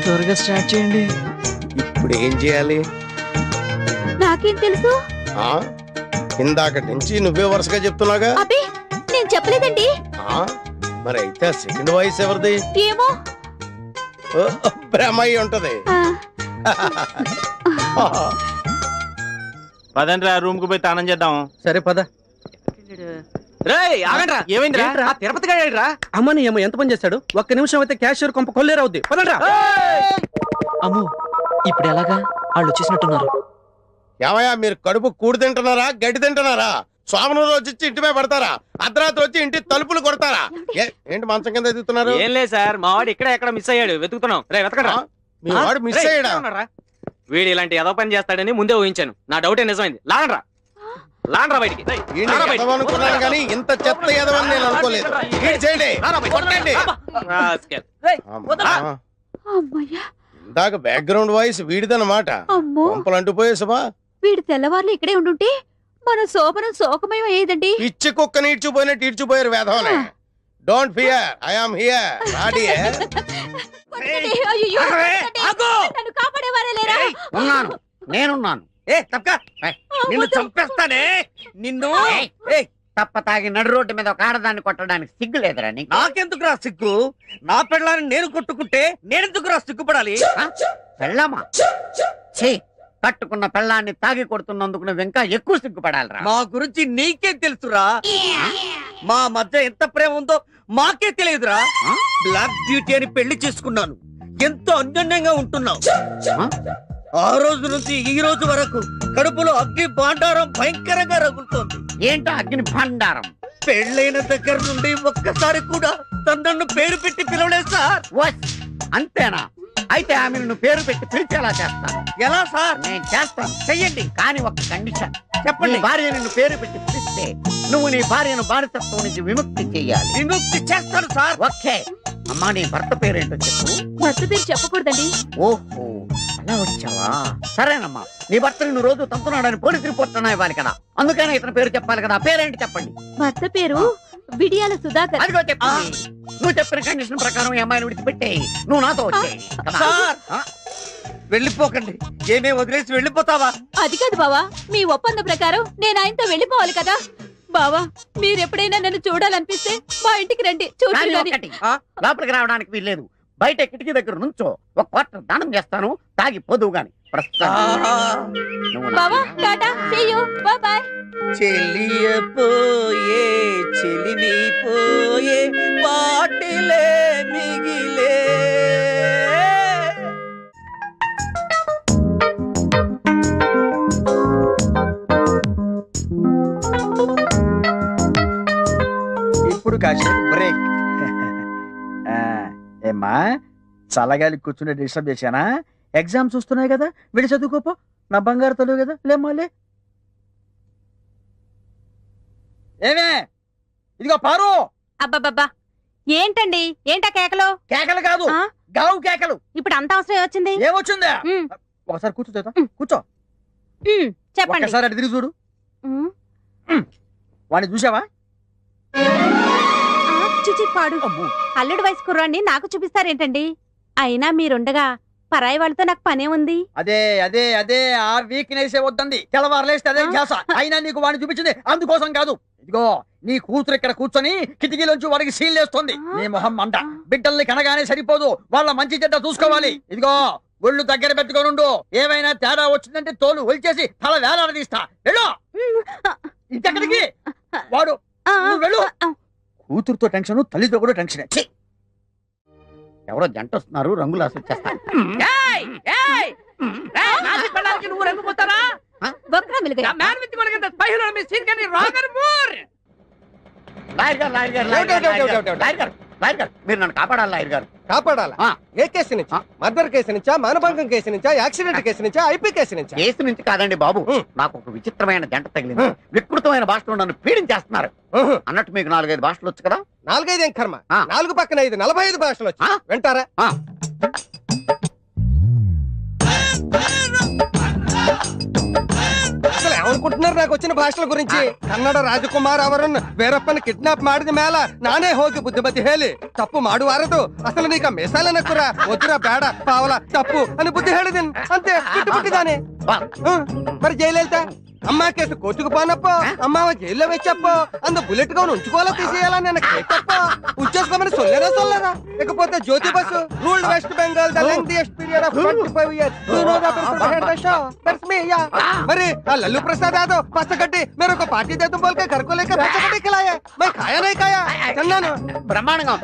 త్వరగా స్టార్ట్ చేయండి. ఇప్పుడు ఏం చేయాలి? నాకేం తెలుసు? ఆ ఇందాకటి నుంచి నువ్వే వరుసగా చెప్తున్నాగా. అబ్బే నేను చెప్పలేదండి. ఆ మరి అయితే సెకండ్ వాయిస్ ఎవరిది? ఏమో. ఓ, బ్రహ్మయ్య ఉంటది. పదండి రూమ్ కు పోయి తానం చేద్దాం. సరే పద. రేయ్ ఆగండ్రా. ఏమైందిరా? ఏంట్రా? ఆ తిరుపతి గాడేంట్రా? అమ్మని ఏమో ఎంత పని చేస్తాడు. ఒక్క నిమిషం అయితే క్యాషియర్ కొంప కొల్లేరవుద్ది. పదండ్రా. అమ్మో, ఇప్పుడు ఎలాగా? వాళ్ళు వచ్చేసినట్టున్నారు. ఏమయ్యా మీరు కడుపు కూడి తింటున్నారా గడ్డి తింటున్నారా? సోమను రోజు వచ్చి ఇంటి మీద పడతారా? అర్ధరాత్రి వచ్చి ఇంటి తలుపులు కొడతారా? ఏంటి మంచం కింద ఎదుగుతున్నారు? ఏం లేదు సార్, మా వాడు ఇక్కడ ఎక్కడ మిస్ అయ్యాడు, వెతుకుతున్నాం. రే వెతకండి. మీ వాడు మిస్ అయ్యాడా? వీడు ఇలాంటి ఏదో పని చేస్తాడని ముందే ఊహించాను. నా డౌటే నిజమైంది. లాగండ్రా లాగండ్రా బయటికి. ఈయన్ని ఎదవనుకున్నాను కానీ ఇంత చెత్త ఎదవని నేను అనుకోలేదు. ఈడు చేయండి, కొట్టండి. రాస్కెల్. అమ్మా. అమ్మయ్యా. ఇందాక బ్యాక్గ్రౌండ్ వాయిస్ వీడిదన్నమాట. అమ్మో, పంపలు అంటుపోయే సుమా. వీడు తెల్లవార్లు ఇక్కడే ఉండుంటే మన శోభనం శోకమయం అయ్యేదండి. పిచ్చి కుక్కని ఈడ్చుపోయినట్టు ఈడ్చుపోయారు వేధవనే. Don't fear, I am here. రాడియే. కొట్టండి. అయ్యయ్యో, కొట్టండి. నన్ను కాపాడేవారే లేరా? ఉన్నాను, నేనున్నాను. ఏ తప్పక నిన్ను చంపేస్తానే. నిన్ను తప్ప తాగి నడు రోడ్డు మీద ఒక ఆడదాన్ని కొట్టడానికి సిగ్గు లేదురా నీకు? నాకెందుకురా సిగ్గు? నా పెళ్ళాన్ని నేను కొట్టుకుంటే నేనెందుకురా సిగ్గుపడాలి? పెళ్ళామా? ఛీ, కట్టుకున్న పెళ్ళాన్ని తాగి కొడుతున్నందుకు నువ్వు ఇంకా ఎక్కువ సిగ్గుపడాలిరా. మా గురించి నీకే తెలుసురా. మా మధ్య ఎంత ప్రేమ ఉందో మాకే తెలియదురా. బ్లాక్ బ్యూటీ అని పెళ్లి చేసుకున్నాను. ఎంతో అన్యోన్యంగా ఉంటున్నావు. ఆ రోజు నుంచి ఈ రోజు వరకు కడుపులో అగ్ని భాండారం భయంకరంగా రగులుతోంది. ఏంటో అగ్ని భండారం? పెళ్ళైన దగ్గర నుండి ఒక్కసారి కూడా నన్ను పేరు పెట్టి పిలవలేదు సార్. వస్, అంతేనా? అయితే ఆమె నువ్వు పేరు పెట్టి పిలిచేలా చేస్తాను. ఎలా సార్? నేను చేస్తాను, చెయ్యండి. కానీ ఒక కండిషన్. చెప్పండి. నీ భార్య నిన్ను పేరు పెట్టి పిలిస్తే నువ్వు నీ భార్యను బానిసత్వం నుంచి విముక్తి చెయ్యాలి. విముక్తి చేస్తాను సార్. ఓకే. అమ్మా, నీ భర్త పేరేంటో చెప్పు. భర్త పేరు చెప్పకూడదండి. ఓహో, అలా వచ్చావా? సరేనమ్మా, నీ భర్త నిన్ను రోజు తంతున్నాడని పోలీస్ రిపోర్ట్ ఇవ్వాలి కదా, అందుకని ఇతని పేరు చెప్పాలి కదా. పేరేంటి చెప్పండి. భర్త పేరు విడియాల సుధాకర్. అదిగో చెప్పు. నువ్వు చెప్పిన కండిషన్ ప్రకారం ఈ అమ్మాయిని విడిచిపెట్టేయి. నువ్వు నాతో వచ్చేయి. సార్ వెళ్ళిపోకండి. ఏమే వదిలేసి వెళ్ళిపోతావా? అది కాదు బావా, మీ ఒప్పంద ప్రకారం నేను ఆయనతో వెళ్ళిపోవాలి కదా. బావా, మీరెప్పుడైనా నన్ను చూడాలనిపిస్తే మా ఇంటికి రండి. కానీ చూడండి. ఒక్కటి, లోపలికి రావడానికి వీల్లేదు. బయట కిటికీ దగ్గర నుంచో ఒక క్వార్టర్ దానం చేస్తాను, తాగి పోదువు గాని. బావా, tata, see you, bye bye. చెలియపోయే చెలిమి పోయే పాటిలే మిగిలే. ఇప్పుడు కాసేపు బ్రేక్. ఏమ్మా, చల్లగాలి కూర్చుని డిస్టర్బ్ చేశానా? ఎగ్జామ్స్ వస్తున్నాయి కదా, వెళ్ళి చదువుకోపో. నా బంగారు తల్లి కదా, లేమ్మాలే. ఏమే, ఇదిగో పారు. అబ్బబ్బబ్బా, ఏంటండి? ఏంటా కేకలు? కేకలు కాదు, ఆ? గావు కేకలు. ఇప్పుడు అంత అవసరం వచ్చింది? ఏమొచ్చిందా? ఉమ్, ఒకసారి కూర్చో చేద్దాం. కూర్చో. చెప్పండి. ఒక్కసారి అటు తిరిగి చూడు. ఉమ్, వాడిని చూసావా? చిచి పాడు. అమ్మో. అల్లుడు వయసు కుర్రాన్ని నాకు చూపిస్తారేంటండి? అయినా మీరుండగా పరాయి వాళ్ళతో నాకు పనే ఉంది. అదే అదే అదే ఆ వీక్నెస్ వద్దంది. తెల్లవారులేస్తే అదే ధ్యాస. అయినా నీకు వాడిని చూపించింది అందుకోసం కాదు. ఇదిగో, నీ కూతురు ఇక్కడ కూర్చొని కిటికీలోంచి వాడికి సీల్లేస్తుంది. నీ మొహం మంట. బిడ్డల్ని కనగానే సరిపోదు, వాళ్ళ మంచి చెడ్డ చూసుకోవాలి. ఇదిగో, ఒళ్ళు దగ్గర పెట్టుకోనుండు. ఏమైనా తేడా వచ్చిందంటే తోలు ఒలిచేసి తల వేలాడదీస్తా. వెళ్ళు ఇంకెక్కడికి. వాడు నువ్వు వెళ్ళు. కూతురుతో టెన్షన్, తల్లితో కూడా టెన్షన్. ఎవరో జంట వస్తున్నారు, రంగులు ఆశించేస్తారు. నువ్వు రంగుపోతారా? బొక్కరా మిలుగురా. లాయర్ గారు, లాయర్ గారు, లాయర్ గారు, లాయర్ గారు. లాయర్ గారు మీరు నన్ను కాపాడాలి లాయర్ గారు. కాపాడాలా? ఆ. ఏ కేసు నుంచి? మర్డర్ కేసు నుంచా, మానభంగం కేసు నుంచా, యాక్సిడెంట్ కేసు నుంచా, ఐపీ కేసు నుంచా? కేసు నుంచి కాదండి బాబు, నాకు ఒక విచిత్రమైన జంట తగిలింది. వికృతమైన భాషలో నన్ను పీడించేస్తున్నారు. అన్నట్టు మీకు 4-5 భాషలు వచ్చు కదా? 4-5 ఏం కర్మ, ఆ. 4 పక్కన 5 45 భాషలు వచ్చి ఆ. వింటారా? ఆ. అసలు ఏమనుకుంటున్నారు నాకు వచ్చిన భాషల గురించి? ಕನ್ನಡ ರಾಜಕುಮಾರ್ ಅವರನ್ನು ಬೇರಪ್ಪನ ಕಿಡ್ನಾಪ್ ಮಾಡಿದ ಮೇಲ ನಾನೇ ಹೋಗಿ ಬುದ್ಧಿಮತಿ ಹೇಳಿ ತಪ್ಪು ಮಾಡುವಾರದು. ಅಸಲು ನೀಕ ಮೆಸಾಲ ನಕ್ಕುರ ಒದ್ದುರ ಬೇಡ ಪಾವಲ ತಪ್ಪು అని బుద్ధి ಹೇಳಿದೆನು అంతే. ಬಿಟ್ಟಿದ್ದಾನೆ. మరి జైలెళ్తా అమ్మ కేసు కోర్టుకు పోనప్పో, అమ్మావ జైల్లో వెచ్చప్పో, అందు బుల్లెట్ గా ఉంచుకోవాలా తీసేయాలా నేను కేకప్పో ఉంచేసుకోమని సొల్లరా సొల్లరా. ఇకపోతే Jyoti Basu ruled West Bengal the lengthiest period of 25 years. You know the person behind the show, that's me. Yeah మరి ఆ లల్లు ప్రసాద్ యాదవ్ పచ్చగడ్డి मेरे को पार्टी दे तुम बोल के घर को लेकर पచ్చగడ్డి खिलाया, मैं खाया नहीं खाया తిన్నాను. బ్రహ్మాండంగా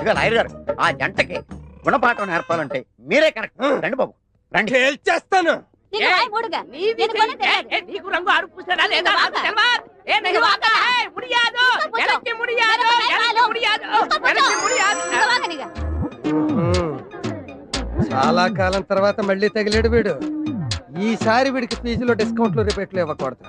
ఇక లాయర్ గారు, ఆ జంటకి గుణపాఠం నేర్పాలంటే మీరే కరెక్ట్. రండి బాబు రండి. చేస్తాను. నీకు వాయి మూడుగా. నేను కొనే తెలియదు. నీకు రంగు ఆడు పూసాడా లేదా నాకు తెలవదు. ఏ नहीं वाका है मुड़ियादो ఎనకి ముడియాదో ఎనకి ముడియాదో ఎనకి ముడియాదో. ఇంకా వాగనిగా. చాలా కాలం తర్వాత మళ్ళీ తగిలేడు వీడు. ఈసారి వీడికి ఫీజులో డిస్కౌంట్లు రిపేట్లు ఇవ్వకూడదు.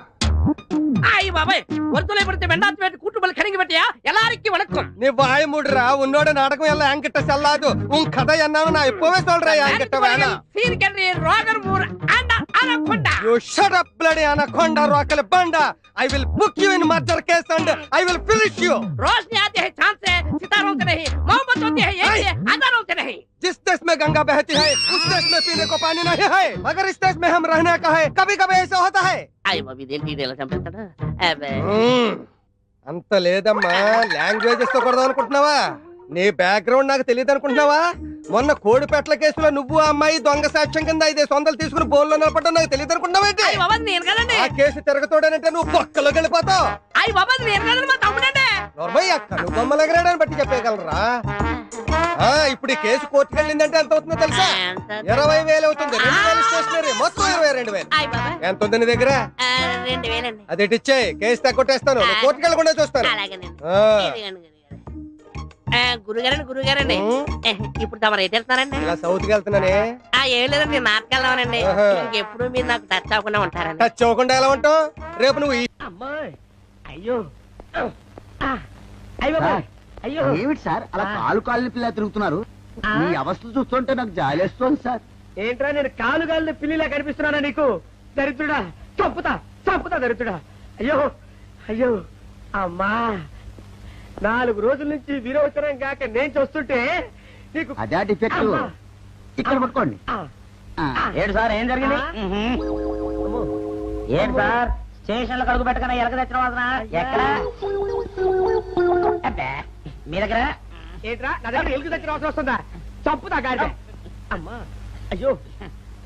ஆய் பாபாய் ஒருத்தலை படுத்து வெண்டாத்து வேட்டு கூட்டுபல் கணங்கி பட்டியா எல்லாருக்கும் வணக்கம். நீ வாய் மூடுறா. உன்னோட நாடகம் எல்லாம் என்கிட்ட செல்லாது. உன் கதை என்னன்னு நான் இப்பவே சொல்றேன். என்கிட்ட வேணாம். சீன் கன்றி ரோகர் மூர் ஆண்ட anaconda. You shut up bloody anaconda rockle banda. I will book you in murder case and I will finish you. रोशनी आती है चांद से, सितारों से नहीं. मोहब्बत होती है एक से, हजारों से नहीं. जिस देश में गंगा बहती है उस देश में पीने को पानी नहीं है, मगर इस देश में हम रहने का है. कभी कभी ऐसा होता है. అయ్య బాబు ఇదేంటి ఇది ఎలా చంపేస్తాడా? అబ్బే అంత లేదమ్మా. లాంగ్వేజెస్ తో కొడదాం అనుకుంటున్నావా? నీ బ్యాక్గ్రౌండ్ నాకు తెలియదు అనుకుంటున్నావా? మొన్న కోడిపెట్ల కేసులో నువ్వు ఆ అమ్మాయి దొంగ సాక్ష్యం కింద 500 తీసుకుని బోన్లో నిలబడ్డా నాకు తెలియదు అనుకుంటున్నావేంటి? అయ్య బాబు నేను కదండి. ఆ కేసు తిరగతోడనంటే నువ్వు బొక్కలోకి వెళ్ళిపోతావు. అయ్య బాబు నేను కదండి, మా తమ్ముడండి. నోర్మయ్య కను బొమ్మలు ఎగరాడని బట్టి చెప్పగలరా? ఇప్పుడు ఈ కేసు కోర్టుకు వెళ్ళిందంటే ఎంత అవుతుందో తెలుసా? 20,000 అవుతుంది. 2,000 స్టేషనరీ, మొత్తం 22,000. అయ్ బాబా. ఎంత ఉంది నీ దగ్గర? 2,000 అండి. అది ఇచ్చేయి. కేసు తగ్గొట్టేస్తాను. నువ్వు కోర్టుకు వెళ్ళకుండా చూస్తాను. అలాగేనండి. ఆ. గురుగారండి ఇప్పుడు తమ రేట్ వెళ్తున్నారండి? ఇలా సౌత్కి వెళ్తున్నానే. ఏం లేదండి, నాటకు వెళ్దామనండి. ఆహా. ఇంకెప్పుడు మీరు నాకు టచ్ అవ్వకుండా ఉంటారండి. టచ్ అవ్వకుండా ఎలా ఉంటావు? రేపు నువ్వు అమ్మాయి అయ్యో అయ్యో అయ్యో ఏమిటి సార్ అలా కాలు పిల్ల తిరుగుతున్నారు? మీ అవస్థ చూస్తుంటే నాకు జాలేస్తోంది సార్. ఏంట్రా నేను కాలుగాలిన పిల్లిలా కనిపిస్తున్నానా నీకు? దరిద్రుడా, చంపుతా చంపుతా దరిద్రుడా. అయ్యో అయ్యో అమ్మా, 4 రోజుల నుంచి విరోచనం కాక నేను చూస్తుంటే నీకు అదే డిఫెక్ట్. అమ్మా. ఇక్కడ పట్టుకోండి. ఏంటి సార్ ఏం జరిగింది? ఏంటి సార్ స్టేషన్ లో కడుగు పెట్టకన్నా ఎలక తెచ్చిన వాసన ఎక్కడ? మీ దగ్గర ఏంట్రా? నా దగ్గర ఎలుగు తెచ్చిన వాసన వస్తుందా? చంపుతా గాడి. అమ్మా అయ్యో.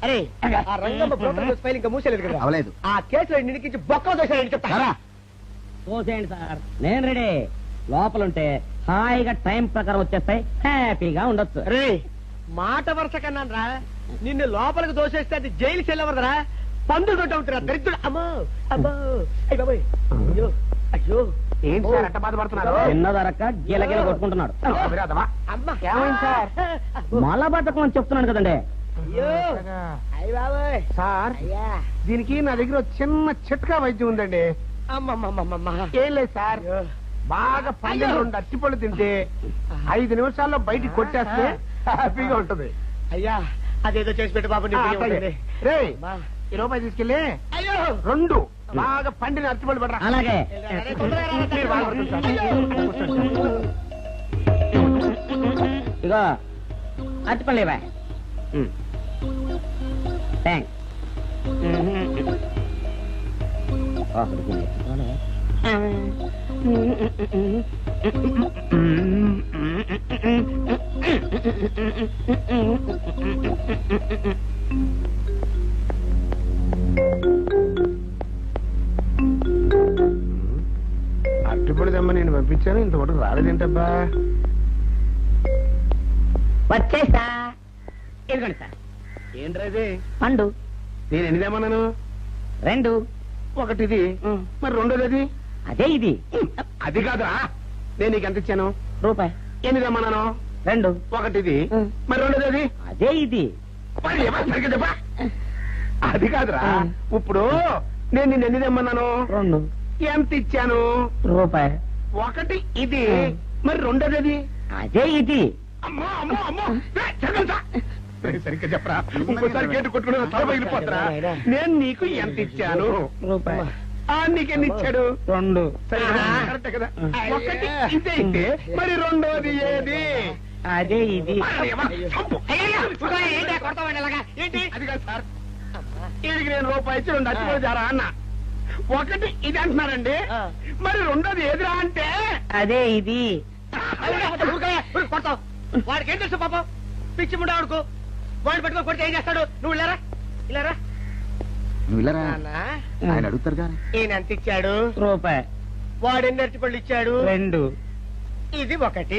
అరే ఆ రంగమ్మ బ్రోకర్ ఫైల్ ఇంకా మూసేలేదు కదా? అవలేదు. ఆ కేసులో నిడికించి బొక్కలు దోశారని చెప్తా. పోసేయండి సార్, నేను రెడీ. లోపలుంటే హాయిగా టైం ప్రకారం వచ్చేస్తాయి, హ్యాపీగా ఉండొచ్చు. రే మాట వరుస కన్నా రా, నిన్ను లోపలికి దోసేస్తే అది జైలుకి వెళ్ళవరదరా. పందులు తోట ఉంటారా దరిద్రుడు. అమ్మో అమ్మో అయ్య బాబోయ్. అయ్యో అయ్యో ఏంటి సార్ అట్ట బాధపడుతున్నారు? చిన్నదరక్క గీలగీల కొట్టుకుంటున్నాడు. అమ్మా ఏమైంది సార్? మలబద్ధకం అని చెప్తున్నాను కదండి. అయ్యో అయ్య బాబోయ్. సార్ దీనికి నా దగ్గర చిన్న చిట్కా వైద్యం ఉందండి. అమ్మమ్మమ్మమ్మ ఏం లేదు సార్, బాగా పల్లెలు 2 అట్టిపళ్ళు తింటే 5 నిమిషాల్లో బయటికి కొట్టేస్తే హ్యాపీగా ఉంటది. అయ్యా అదేదో చేసి పెట్టు బాబు. రే ఈ రూపాయి తీసుకెళ్ళి 2 బాగా పండిన అరటిపళ్ళు పడరా. అలాగే. ఇగో అరటిపళ్ళు ఇవ్వ. థ్యాంక్స్. అట్టుపడి దమ్మ నేను పంపించాను, ఇంతవరకు రాలేదేంటబ్బా? వచ్చేసా. ఇదిగోండి సార్. ఏంట్రా పండు నేను ఎన్ని తెమ్మన్నాను? 2. ఒకటిది, మరి రెండోది అది? అదే ఇది. అది కాదురా, నేను నీకు ఎంత ఇచ్చాను? రూపాయి. ఎన్ని తెమ్మన్నాను? 2. ఒకటిది, మరి రెండోది? అదే ఇది. మరి ఏమో సరిగ్గా చెప్పా. అది కాదురా, ఇప్పుడు నేను నిన్ను ఎన్ని తెమ్మన్నాను? 2 ఎంత ఇచ్చాను? రూపాయి. ఒకటి ఇది, మరి రెండోది? అదే ఇది. అమ్మో అమ్మో అమ్మో, సరిగ్గా చెప్పరా. ఇంకోసారి గేటు కొట్టుకుని తల పగిలిపోతారా. నేను నీకు ఎంత ఇచ్చాను? రూపాయి. నీకెన్ని ఇచ్చాడు? 2. సరేనా? కరెక్టే కదా. ఒకటి ఇదే అయితే మరి రెండోది ఏది? అదే ఇది. అది కాదు సార్, వీడికి నేను రూపాయి ఇచ్చి 2 అచ్చుకోలు జారా అన్న. ఒకటి ఇది అంటున్నారండి, మరి రెండోది ఏదిరా అంటే అదే ఇది. కొడతావు. వాడికి ఏం తెలుసు పాపం, పిచ్చి ముండా వాడుకో. వాడిని పట్టుకొని కొడితే ఏం చేస్తాడు? నువ్వు ఇలారా, ఇలారా. నువ్వు వెళ్ళరా, నాన్న, ఆయన అడుగుతారుగా. ఈయన ఎంత ఇచ్చాడు? రూపాయి. వాడు ఎన్ని అరటిపళ్ళు ఇచ్చాడు? 2. ఇది ఒకటి,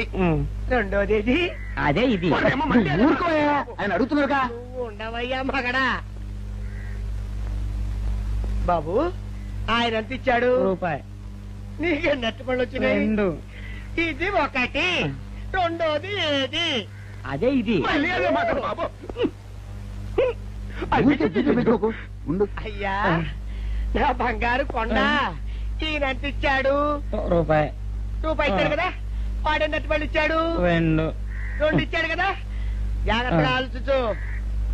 రెండోది ఇది. అదే ఇది. ఊరుకోయా, ఆయన అడుగుతున్నారుగా. నువ్వు ఉండవయ్యా మగడా. బాబు, ఆయన ఎంత ఇచ్చాడు? రూపాయి. నీకెన్ని అరటిపళ్ళు వచ్చినాయి? 2. ఇది ఒకటి, రెండోది ఏది? అదే ఇది. మళ్ళీ అదే మాట బాబు. ఊరికే బీపీ పెట్టుకోకు, ఉండు. అయ్యా, నా బంగారు కొండ, ఈయన ఎంత ఇచ్చాడు? రూపాయి. రూపాయి ఇచ్చాడు కదా. వాడు ఎన్ని అరటిపళ్ళు ఇచ్చాడు? 2. 2 ఇచ్చాడు కదా. జాగ్రత్తగా ఆలోచించు,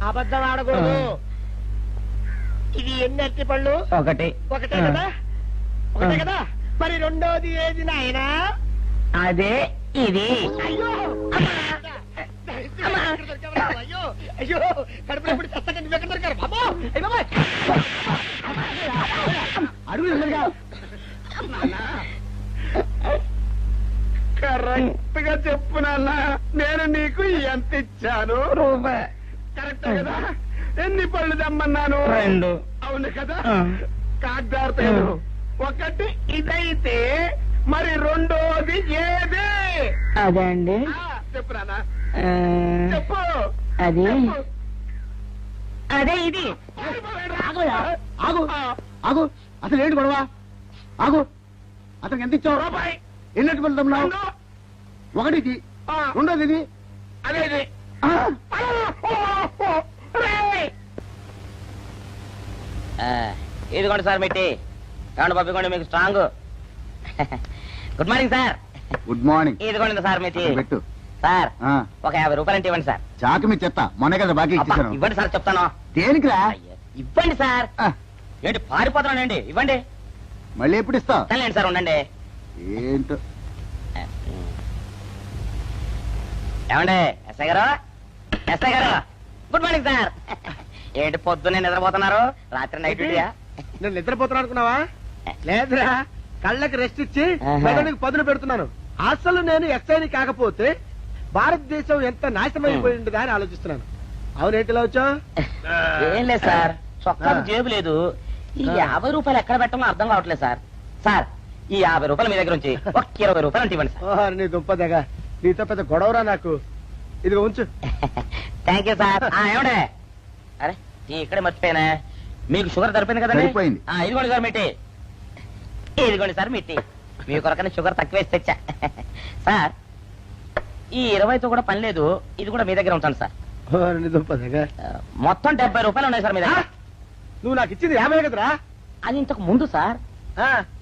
అబద్ధం ఆడకూడదు. ఇది ఎన్ని అరటిపళ్ళు? 1. ఒకటే కదా, ఒకటే కదా. మరి రెండోది ఏది నాయనా? అదే ఇది. అయ్యో అమ్మా! అమ్మా! అయ్యో అయ్యో, కడుపులో ఇప్పుడు చస్తగా నువ్వు ఎక్కడ దొరికారు బాబు? అయ్య బాబోయ్! అడుగు ఎదురుగా. కరెక్ట్ గా చెప్పు నాన్న, నేను నీకు ఎంత ఇచ్చాను? రూపాయి. కరెక్ట్ కదా. ఎన్ని పళ్ళు తెమ్మన్నాను? 2. అవును కదా. కాగ్దార్తలేదు. ఒకటి ఇదైతే మరి రెండోది ఏది? అదే అండి. చెప్పు నాన్న, చెప్పు. అది చెప్పు. అదే ఇది. ఆగు ఆగు, అసలు ఏంటి గొడవ? ఆగు, అతనికి ఎంత ఇచ్చావు? రూపాయి. ఎన్నట్టు వెళ్తున్నావు? ఒకటి ఇది, రెండోది ఇది, అదేది. ఇదిగోండి సార్ మిట్టి. ఏమండి పంపించండి, మీకు strong. Good morning sir. Good morning. ఇదిగోండి సార్ మిట్టి. పెట్టు. సార్ ఒక 50 రూపాయలు అంటే ఇవ్వండి సార్. చాకు మీ చెత్త, మొన్న కదా బాకీ అబ్బా, ఇచ్చేసాను. ఇవ్వండి సార్ చెప్తాను. దేనికిరా? అయ్యో, ఇవ్వండి సార్. ఏంటి పారిపోతున్నానండి? ఇవ్వండి. మళ్ళీ ఎప్పుడు ఇస్తావు? సరేండి సార్, ఉండండి. ఏంటో. ఏమండి ఎస్ఐ గారు, ఎస్ఐ గారు, గుడ్ మార్నింగ్ సార్. ఏంటి పొద్దున్నే నిద్రపోతున్నారు? రాత్రి నైట్ డ్యూటీయా? నేను నిద్రపోతున్నా అనుకున్నావా? లేదురా, కళ్ళకి రెస్ట్ ఇచ్చి ఆహా. మెదడుకి పదును పెడుతున్నాను. అసలు నేను ఎస్ఐని కాకపోతే భారతదేశం ఎంత నాశనమైపోయి ఉండదా అని ఆలోచిస్తున్నాను. అవునేంటిలా వచ్చావు? ఏం లేదు సార్, చొక్కాకు జేబు లేదు. ఈ 50 రూపాయలు ఎక్కడ పెట్టాలో అర్థం కావట్లేదు సార్. సార్, ఈ 50 రూపాయలు మీ దగ్గర నుంచి ఒక 20 రూపాయలు అంటే ఇవ్వండి సార్. ఓహో, నీ దుంపదగా, నీతో పెద్ద గొడవరా నాకు. ఇదిగో ఉంచు. Thank you sir. ఏమండే, అరే ఇక్కడే మర్చిపోయానా, మీకు షుగర్ సరిపోయింది కదండి? సరిపోయింది. ఇదిగోండి సార్ మిట్టి. ఇదిగోండి సార్ మిట్టి. మీ కొరకనే షుగర్ తక్కువ వేసి తెచ్చా. సార్, ఈ 20తో కూడా పని లేదు, ఇది కూడా మీ దగ్గర ఉంటాను సార్. ఓ, నీ దుంపదగా. మొత్తం 70 రూపాయలు ఉన్నాయి సార్ మీ దగ్గర. నువ్వు నాకు ఇచ్చింది 50 కదరా? అది ఇంతకు ముందు సార్.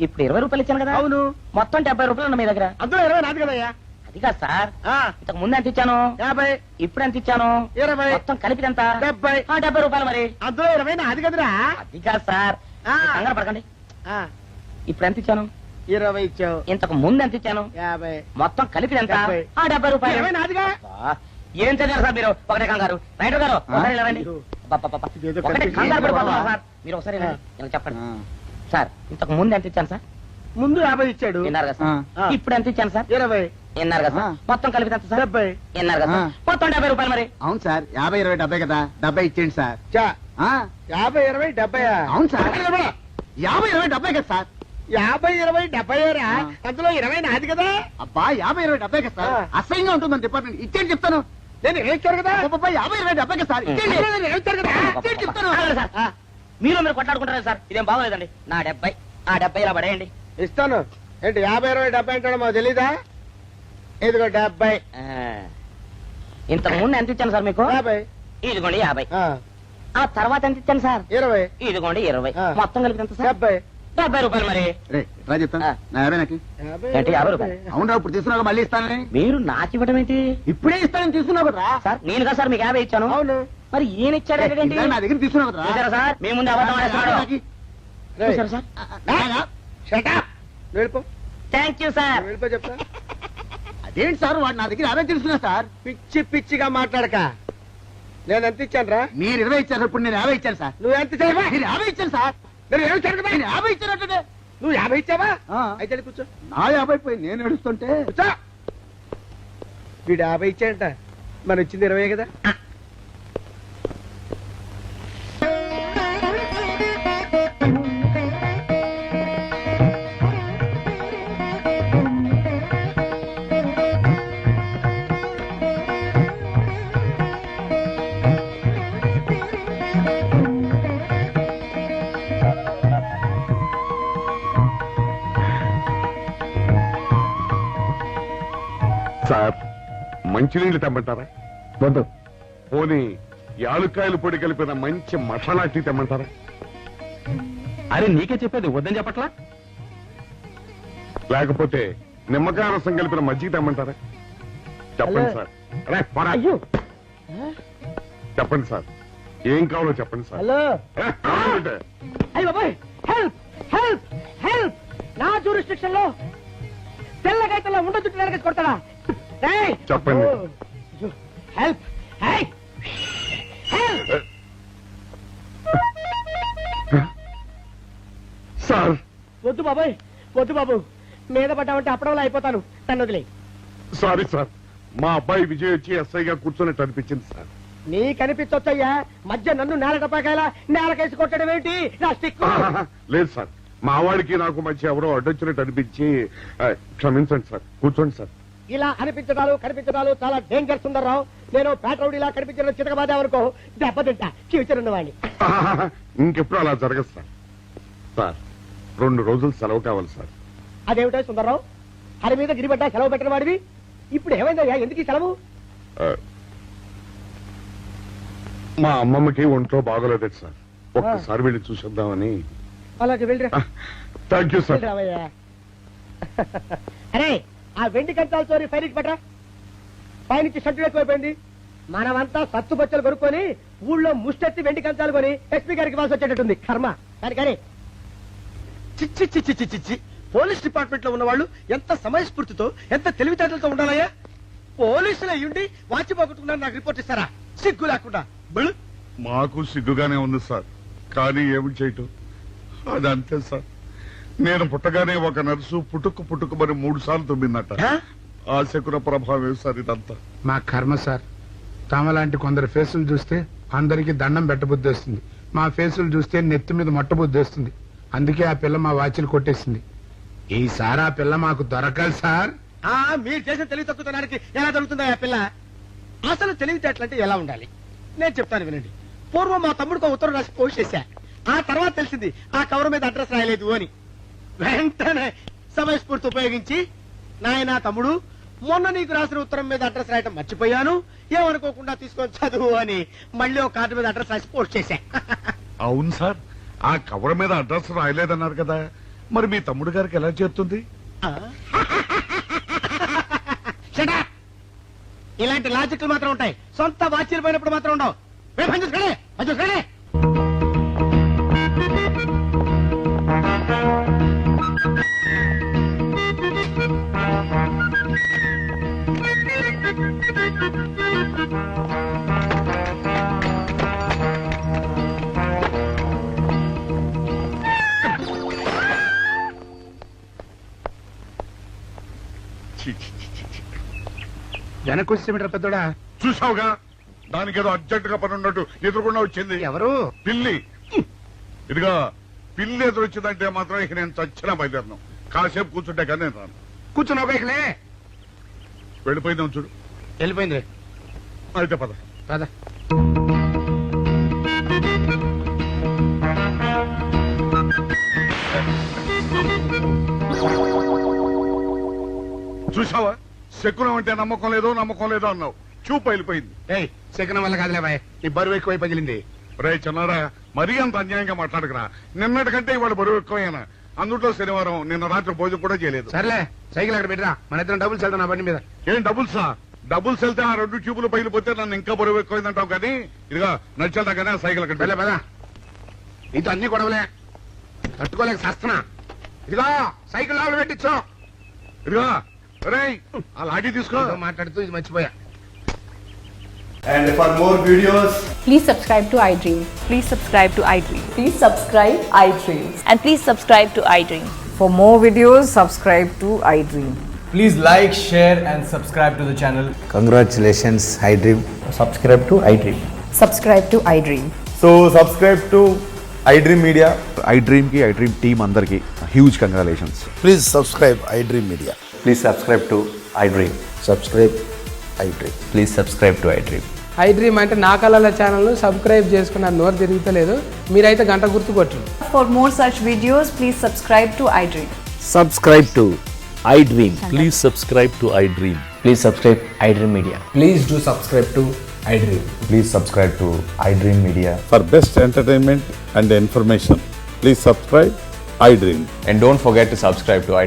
ఇప్పుడు 20 రూపాయలు ఇచ్చాను కదా. అవును. మొత్తం 70 రూపాయలు ఉన్నాయి మీ దగ్గర. అందులో 20 నాది కదయ్యా. అది కాదు సార్, ఇంతకు ముందు ఎంత ఇచ్చాను? 50. ఇప్పుడు ఎంత ఇచ్చాను? 20. మొత్తం కలిపి ఎంత? 70. 70 రూపాయలు మరి. అందులో 20 నాది కదరా? అది కాదు సార్, కంగారు పడకండి. ఇప్పుడు ఎంత ఇచ్చాను? 20 ఇచ్చావు. ఇంతకు ముందు ఎంత ఇచ్చాను? 50. మొత్తం కలిపి ఎంత? 70. 70 రూపాయలు. 20 నాదిగా. అబ్బా, ఏం చదివారు సార్ మీరు? ఒకటే కంగారు. రైటర్ గారు ఒకసారి ఇలా రండి. అబ్బబ్బబ్బ. ఇదేదో ఒకటే కనిపించింది. కంగారు పడిపోతున్నారు సార్. మీరు ఒకసారి ఇలా ఇలా చెప్పండి సార్. ఇంతకు ముందు ఎంత ఇచ్చాను సార్? ముందు 50 ఇచ్చాడు. విన్నారు కదా సార్. ఇప్పుడు ఎంత ఇచ్చాను సార్? 20. విన్నారు కదా సార్. మొత్తం కలిపి ఎంత సార్? 70. విన్నారు కదా సార్. మొత్తం 70 రూపాయలు మరి. అవును సార్, 50, 20, 70 కదా. 70 ఇచ్చేయండి సార్. చా, 50, 20, 70. అవును సార్, 50, 20, 70 కదా సార్. 50, 20, 70 రా. అందులో 20 నాది కదా. అబ్బా, 50, 20, 70 కదా సార్. అసహ్యంగా ఉంటుంది డిపార్ట్మెంట్. ఇచ్చేయండి చెప్తాను. నేను ఇచ్చారు కదా. అబ్బబ్బా, 50, 20, 70 కదా సార్. ఇచ్చేయండి. నేను ఇచ్చారు కదా. ఇచ్చేయండి చెప్తాను. ఆగండి సార్. మీరు కొట్లాడుకుంటారు సార్, ఇదేం బాగోలేదండి. నా 70 ఆ 70 ఇలా పడేయండి. ఇస్తాను. ఏంటి 50, 20, 70 అంటాడు మాకు తెలీదా? ఇదిగో 70. ఇంతకు ముందు ఎంత ఇచ్చాను సార్ మీకు? 50. ఇదిగోండి 50. ఆ, ఆ తర్వాత ఎంత ఇచ్చాను సార్? 20. ఇదిగోండి 20. ఆ. మొత్తం కలిపి ఎంత సార్? 70. 70 రూపాయలు. మరి చెప్తాను ఆ. నా 50 నాకు 50. ఏంటి 50 రూపాయలు? అవునా ఇప్పుడు తీసుకున్నాక మళ్ళీ ఇస్తానని మీరు నాకు ఇవ్వడం ఏంటి ఇప్పుడే ఇస్తానని తీసుకున్నావు కదా సార్? నేనుగా సార్ మీకు 50 ఇచ్చాను. అవును. మరి ఈయన ఇచ్చారు ఏంటి? నా దగ్గర తీసుకున్నావు కదా చూసారా సార్, మీ ముందు అబద్ధం ఆడేస్తున్నాడు. రేయ్, చూసారా సార్? shut up. నువ్వు వెళ్ళిపో. Thank you sir. నువ్వు వెళ్ళిపో చెప్తా. అదేంటి సార్ వాడు నా దగ్గర 50 తీసుకున్నా సార్. పిచ్చి పిచ్చిగా మాట్లాడక. నేను ఎంత ఇచ్చాను రా? మీరు 20 ఇచ్చారు, ఇప్పుడు నేను 50 ఇచ్చాను సార్. నువ్వు ఎంత ఇచ్చావా? మీరు 50 ఇచ్చాను సార్. నేను ఏమి ఇచ్చాను కదా? నేను 50 ఇచ్చానంటే నువ్వు 50 ఇచ్చావా? ఆ. అయితే వెళ్ళి కూర్చో. నా 50 పోయి నేను ఏడుస్తుంటే కూర్చో. వీడు 50 ఇచ్చాడంట, మన ఇచ్చింది 20 కదా. సార్ మంచినీళ్ళు తెమ్మంటారా? వద్దు. పోనీ యాలుక్కాయలు పొడి కలిపిన మంచి మసాలా టీ తెమ్మంటారా? అరే నీకే చెప్పేది వద్దని చెప్పట్లా? లేకపోతే నిమ్మకాయ రసం కలిపిన మజ్జిగ తెమ్మంటారా? చెప్పండి సార్. అరే, పోరా. చెప్పండి సార్, ఏం కావాలో చెప్పండి సార్. హలో. అరే, కావాలంటే. అయ్య బాబాయ్, హెల్ప్ హెల్ప్ హెల్ప్! నా జ్యూరిస్డిక్షన్ లో తెల్లగైతల్లో ఉండ చుట్టూ వెనకేసి కొడతాడా? ఏయ్! చెప్పండి. హెల్ప్! హై! హెల్ప్! సార్ వద్దు బాబాయ్, వద్దు బాబు, మీద పడ్డామంటే అప్పడంలో అయిపోతాను, నన్ను వదిలే. సారీ సార్, మా అబ్బాయి విజయ్ వచ్చి ఎస్ఐగా కూర్చున్నట్టు అనిపించింది సార్. నీ కనిపించొచ్చయ్యా, మధ్య నన్ను నేల టపాకాయలా నేలకేసి కొట్టడం ఏంటి? నా స్టిక్! లేదు సార్, మా వాడికి నాకు మధ్య ఎవరో అడ్డొచ్చినట్టు అనిపించి క్షమించండి సార్. కూర్చోండి సార్. ఇలా అనిపించడాలు కనిపించడాలు చాలా డేంజర్ సుందర్రావు. నేను పేట్రౌడీలా కనిపించడం చితకబాదామనుకో దెబ్బతింటా ఫ్యూచర్ ఉన్నవాడిని. ఇంకెప్పుడు అలా జరగదు సార్. సార్ 2 రోజులు సెలవు కావాలి సార్. అదేమిటో సుందర్రావు, హరి మీద గిరిబడ్డా సెలవు పెట్టిన వాడివి, ఇప్పుడు ఏమైందయ్యా? ఎందుకు ఈ సెలవు? ఆ, మా అమ్మమ్మకి ఒంట్లో బాగోలేదు సార్, ఒక్కసారి వెళ్ళి చూసొద్దామని. అలాగే వెళ్ళిరా. Thank you sir. వెళ్ళిరావయ్యా. అరే, ఆ వెండి కంచాల చోరీ ఫైరికి పట్రా. పైనుంచి షట్టు ఎక్కువైపోయింది. మనమంతా సత్తు బచ్చలు కొనుక్కొని ఊళ్ళో ముష్టెత్తి వెండి కంచాలు కొని ఎస్పీ గారికి వాల్సి వచ్చేటట్టుంది కర్మ. కానీ చిచ్చి చిచ్చి చిచ్చి చిచ్చి. పోలీస్ డిపార్ట్మెంట్ లో ఉన్న వాళ్ళు ఎంత సమయస్ఫూర్తితో, ఎంత తెలివితేటలతో ఉండాలయ్యా. పోలీసులు అయ్యుండి వాచి పోగొట్టుకున్నారు, నాకు రిపోర్ట్ ఇస్తారా? సిగ్గు లేకుండా. బళ్ళు. మాకు సిగ్గుగానే ఉంది సార్, కానీ ఏమి చేయటం, అదంతే సార్. నేను పుట్టగానే ఒక నర్సు పుట్టుకు మరి 3 సార్లు తుమ్మిందట. ఆ శకున ప్రభావం సార్ ఇదంతా. మా కర్మ సార్. తమలాంటి కొందరు ఫేసులు చూస్తే అందరికి దండం పెట్టబుద్ధి వస్తుంది, మా ఫేసులు చూస్తే నెత్తి మీద మొట్టబుద్ధి వస్తుంది. అందుకే ఆ పిల్ల మా వాచిలు కొట్టేసింది. ఈసారి ఆ పిల్ల మాకు దొరకాలి సార్. మీరు చేసిన తెలివి తక్కువతనానికి ఎలా దొరుకుతుందా ఆ పిల్ల? అసలు తెలివితేటలంటే ఎలా ఉండాలి నేను చెప్తాను వినండి. పూర్వం మా తమ్ముడికి ఉత్తరం రాసి పోస్ట్ చేశా. ఆ తర్వాత తెలిసింది ఆ కవర్ మీద అడ్రస్ రాయలేదు అని. వెంటనే సమయస్ఫూర్తి ఉపయోగించి, నాయనా తమ్ముడు, మొన్న నీకు రాసిన ఉత్తరం మీద అడ్రస్ రాయటం మర్చిపోయాను, ఏమనుకోకుండా తీసుకొని చదువు అని మళ్ళీ ఒక కార్డు మీద అడ్రస్ రాసి పోస్ట్ చేశా. అవును సార్, ఆ కవర్ మీద అడ్రస్ రాయలేదన్నారు కదా, మరి మీ తమ్ముడు గారికి ఎలా చేరుతుంది? Shut up! ఇలాంటి లాజిక్లు మాత్రం ఉంటాయి, సొంత వాచీలు పోయినప్పుడు మాత్రం ఉండవు. పని చూసుకోండి, పని చూసుకోండి. వెనక్కి వచ్చేమిట్రా పెద్దోడా? చూసావుగా, దానికి ఏదో అర్జెంట్ గా పని ఉన్నట్టు ఎదురుకుండా వచ్చింది. ఎవరు? పిల్లి. ఇదిగా పిల్లి ఎదురొచ్చిందంటే మాత్రం ఇక నేను చచ్చినా బయలుదేరను. కాసేపు కూర్చుంటే కానీ నేను రాను. కూర్చున్నావు ఇకలే. వెళ్ళిపోయిందాం చూడు. వెళ్ళిపోయింది. అయితే పద. పద. చూసావా, శకునం అంటే నమ్మకం లేదో అన్నావు. చూపు వెళ్ళిపోయింది. ఏయ్ శకనం వల్ల కాదులే బాయ్, నీ బరువు ఎక్కువై పగిలింది. రే చిన్నారా, మరీ అంత అన్యాయంగా మాట్లాడకురా. నిన్నటికంటే ఇవాళ బరువు ఎక్కువైనా. అందులో శనివారం నిన్న రాత్రి భోజనం కూడా చేయలేదు. సర్లే సైకిల్ అక్కడ పెట్టరా, మన ఇద్దరం డబ్బులు వెళ్తాం నా బండి మీద. ఏం డబుల్సా? డబుల్స్ వెళ్తే ఆ 2 ట్యూబులు పగిలిపోతే నన్ను ఇంకా బరువు ఎక్కువైందంటావు. కానీ ఇదిగా నడిచెళ్తా కానీ ఆ సైకిల్ అక్కడ వెళ్ళే పదా, నీతో అన్ని గొడవలే తట్టుకోలేక సస్తున్నా. ఇదిగో సైకిల్ లోపల పెట్టించు. ఇదిగా రే ఆ లాఠీ తీసుకో. ఏదో మాట్లాడుతూ ఇది మర్చిపోయా. And for more videos, Please subscribe to iDream. Please subscribe to iDream. Please subscribe iDream. And please subscribe to iDream. For more videos, subscribe to iDream. please like, share and subscribe to the channel. Congratulations, iDream. Subscribe to iDream. Subscribe to iDream. So subscribe to iDream Media. iDream ki iDream team andarki huge congratulations. Please subscribe iDream Media. Please subscribe to iDream. Subscribe iDream. Please subscribe to iDream. iDream అంటే నా కళల channel subscribe చేసుకున్న నోరు తిరుగుతలేదు. మీరైతే గంట గుర్తు కొట్టు. For more such videos, please subscribe to iDream. Subscribe to iDream. Please subscribe to iDream. Please subscribe iDream Media. Please do subscribe to iDream. Please subscribe to iDream Media. For best entertainment and information, please subscribe iDream. And don't forget to subscribe to iDream.